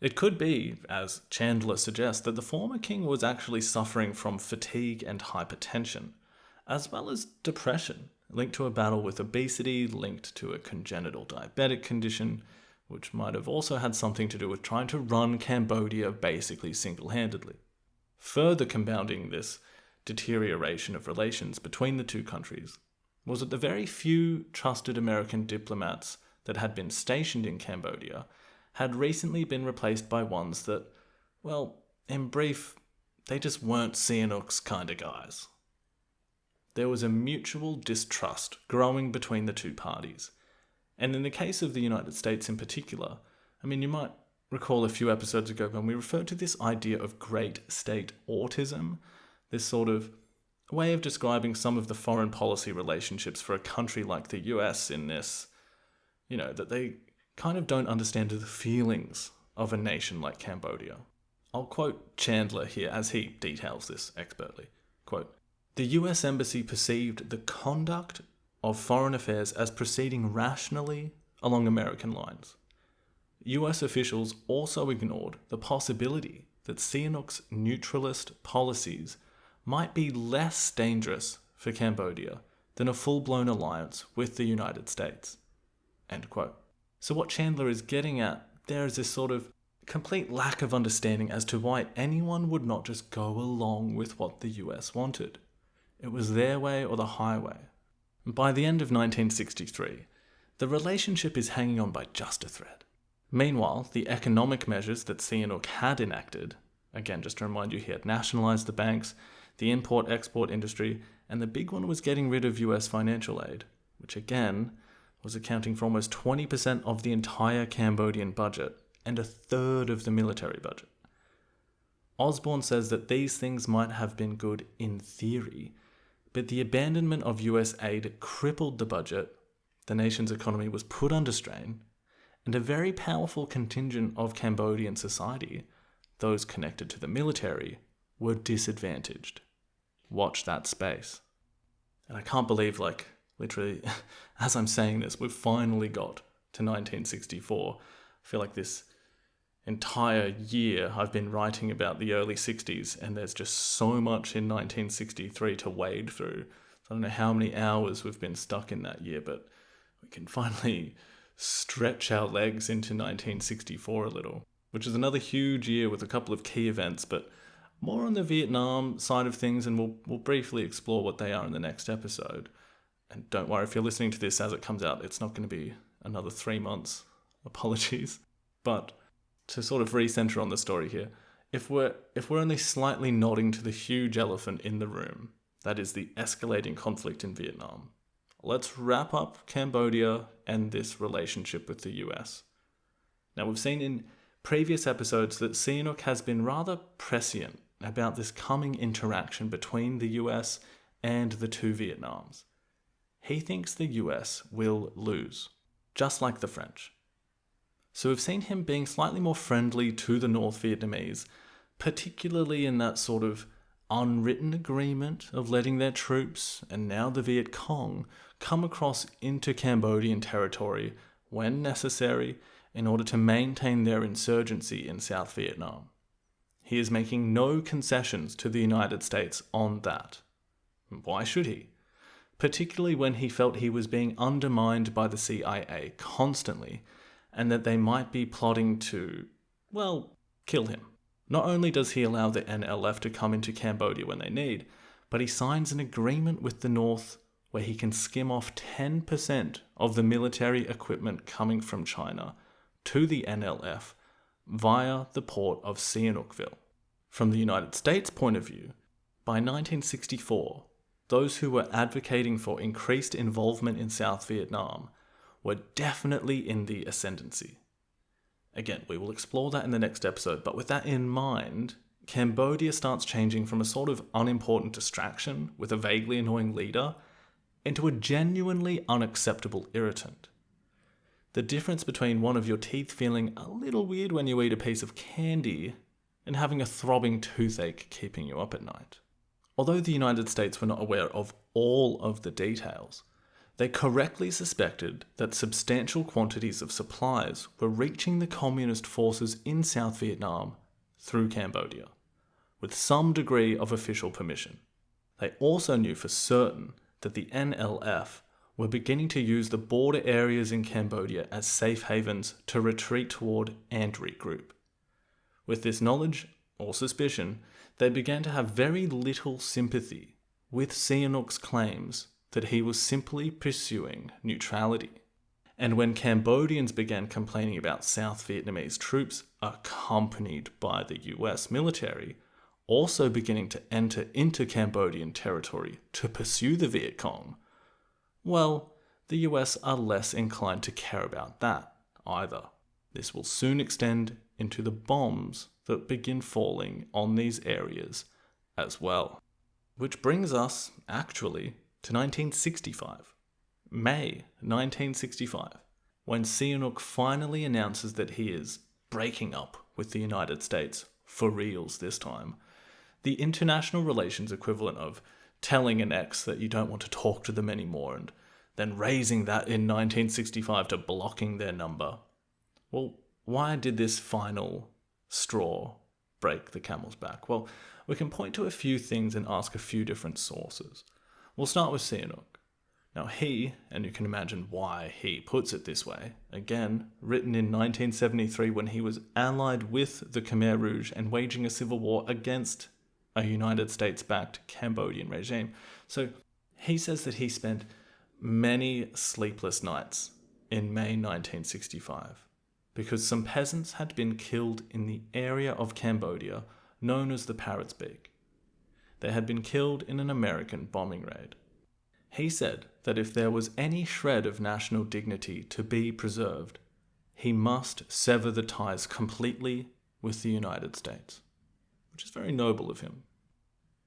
It could be, as Chandler suggests, that the former king was actually suffering from fatigue and hypertension, as well as depression, linked to a battle with obesity, linked to a congenital diabetic condition, which might have also had something to do with trying to run Cambodia basically single-handedly. Further compounding this deterioration of relations between the two countries was that the very few trusted American diplomats that had been stationed in Cambodia had recently been replaced by ones that, well, in brief, they just weren't Sihanouk's kind of guys. There was a mutual distrust growing between the two parties. And in the case of the United States in particular, you might recall a few episodes ago when we referred to this idea of great state autism, this sort of way of describing some of the foreign policy relationships for a country like the US in this, that they kind of don't understand the feelings of a nation like Cambodia. I'll quote Chandler here as he details this expertly. Quote, "The US Embassy perceived the conduct of foreign affairs as proceeding rationally along American lines. US officials also ignored the possibility that Sihanouk's neutralist policies might be less dangerous for Cambodia than a full-blown alliance with the United States." End quote. So what Chandler is getting at there is this sort of complete lack of understanding as to why anyone would not just go along with what the US wanted. It was their way or the highway. By the end of 1963, the relationship is hanging on by just a thread. Meanwhile, the economic measures that Sihanouk had enacted, again just to remind you, he had nationalised the banks, the import-export industry, and the big one was getting rid of US financial aid, which again was accounting for almost 20% of the entire Cambodian budget and a third of the military budget. Osborne says that these things might have been good in theory, but the abandonment of US aid crippled the budget, the nation's economy was put under strain, and a very powerful contingent of Cambodian society, those connected to the military, were disadvantaged. Watch that space. And I can't believe, literally, as I'm saying this, we've finally got to 1964. I feel like this entire year I've been writing about the early 60s, and there's just so much in 1963 to wade through. So I don't know how many hours we've been stuck in that year, but we can finally stretch our legs into 1964 a little, which is another huge year with a couple of key events, but more on the Vietnam side of things, and we'll briefly explore what they are in the next episode. And don't worry, if you're listening to this as it comes out, it's not going to be another 3 months. Apologies. But to sort of recenter on the story here, if we're only slightly nodding to the huge elephant in the room, that is the escalating conflict in Vietnam, let's wrap up Cambodia and this relationship with the US. Now, we've seen in previous episodes that Sihanouk has been rather prescient about this coming interaction between the US and the two Vietnams. He thinks the US will lose, just like the French. So we've seen him being slightly more friendly to the North Vietnamese, particularly in that sort of unwritten agreement of letting their troops, and now the Viet Cong, come across into Cambodian territory when necessary in order to maintain their insurgency in South Vietnam. He is making no concessions to the United States on that. Why should he? Particularly when he felt he was being undermined by the CIA constantly, and that they might be plotting to, kill him. Not only does he allow the NLF to come into Cambodia when they need, but he signs an agreement with the North where he can skim off 10% of the military equipment coming from China to the NLF via the port of Sihanoukville. From the United States' point of view, by 1964, those who were advocating for increased involvement in South Vietnam were definitely in the ascendancy. Again, we will explore that in the next episode, but with that in mind, Cambodia starts changing from a sort of unimportant distraction with a vaguely annoying leader into a genuinely unacceptable irritant. The difference between one of your teeth feeling a little weird when you eat a piece of candy and having a throbbing toothache keeping you up at night. Although the United States were not aware of all of the details, they correctly suspected that substantial quantities of supplies were reaching the communist forces in South Vietnam through Cambodia, with some degree of official permission. They also knew for certain that the NLF were beginning to use the border areas in Cambodia as safe havens to retreat toward and regroup. With this knowledge, or suspicion, they began to have very little sympathy with Sihanouk's claims that he was simply pursuing neutrality. And when Cambodians began complaining about South Vietnamese troops, accompanied by the US military, also beginning to enter into Cambodian territory to pursue the Viet Cong, well, the US are less inclined to care about that either. This will soon extend into the bombs that begin falling on these areas as well. Which brings us, actually, to 1965. May 1965, when Sihanouk finally announces that he is breaking up with the United States, for reals this time, the international relations equivalent of telling an ex that you don't want to talk to them anymore and then raising that in 1965 to blocking their number. Well, why did this final straw break the camel's back? Well, we can point to a few things and ask a few different sources. We'll start with Sihanouk. Now he, and you can imagine why he puts it this way, again, written in 1973 when he was allied with the Khmer Rouge and waging a civil war against a United States-backed Cambodian regime. So he says that he spent many sleepless nights in May 1965 because some peasants had been killed in the area of Cambodia known as the Parrot's Beak. They had been killed in an American bombing raid. He said that if there was any shred of national dignity to be preserved, he must sever the ties completely with the United States, which is very noble of him.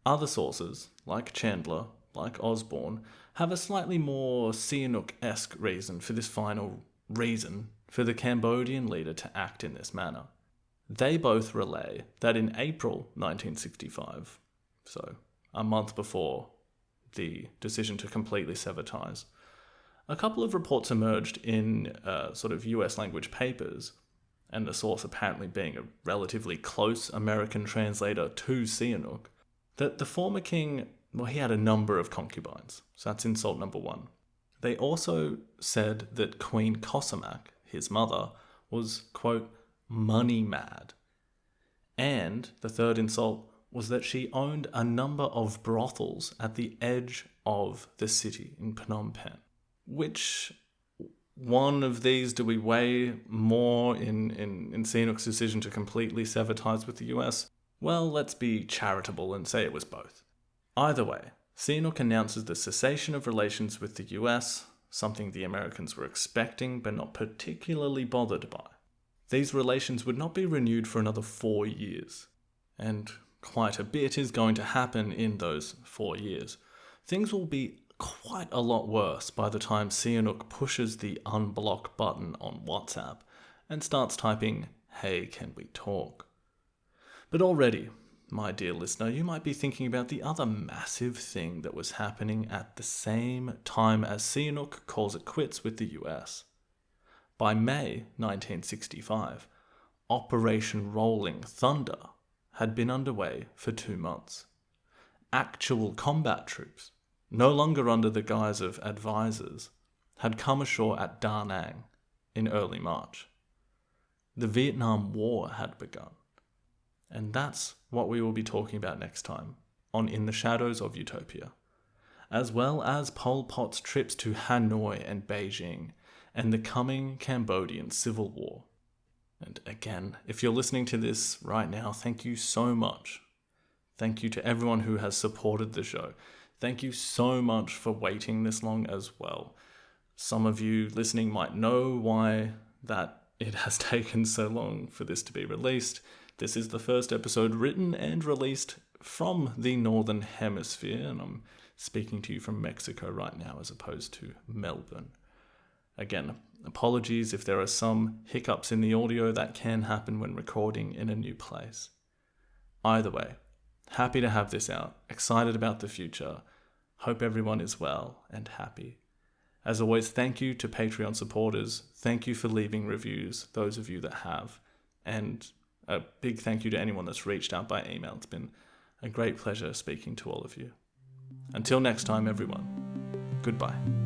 Other sources, like Chandler, like Osborne, have a slightly more Sihanouk-esque reason for this final reason for the Cambodian leader to act in this manner. They both relay that in April 1965, so a month before the decision to completely sever ties, a couple of reports emerged in sort of US language papers, and the source apparently being a relatively close American translator to Sihanouk, that the former king, well, he had a number of concubines, so that's insult number one. They also said that Queen Kosamak, his mother, was, quote, money mad. And the third insult was that she owned a number of brothels at the edge of the city in Phnom Penh. Which one of these do we weigh more in Sihanouk's decision to completely sever ties with the US? Well, let's be charitable and say it was both. Either way, Sihanouk announces the cessation of relations with the US, something the Americans were expecting but not particularly bothered by. These relations would not be renewed for another 4 years, and quite a bit is going to happen in those 4 years. Things will be quite a lot worse by the time Sihanouk pushes the unblock button on WhatsApp and starts typing, "Hey, can we talk?" But already, my dear listener, you might be thinking about the other massive thing that was happening at the same time as Sihanouk calls it quits with the US. By May 1965, Operation Rolling Thunder had been underway for 2 months. Actual combat troops, no longer under the guise of advisors, had come ashore at Da Nang in early March. The Vietnam War had begun. And that's what we will be talking about next time on In the Shadows of Utopia, as well as Pol Pot's trips to Hanoi and Beijing and the coming Cambodian Civil War. And again, if you're listening to this right now, thank you so much. Thank you to everyone who has supported the show. Thank you so much for waiting this long as well. Some of you listening might know why that it has taken so long for this to be released. This is the first episode written and released from the Northern Hemisphere, and I'm speaking to you from Mexico right now as opposed to Melbourne. Again, apologies if there are some hiccups in the audio. That can happen when recording in a new place. Either way, happy to have this out, excited about the future, hope everyone is well and happy. As always, thank you to Patreon supporters, thank you for leaving reviews, those of you that have, and a big thank you to anyone that's reached out by email. It's been a great pleasure speaking to all of you. Until next time, everyone, goodbye.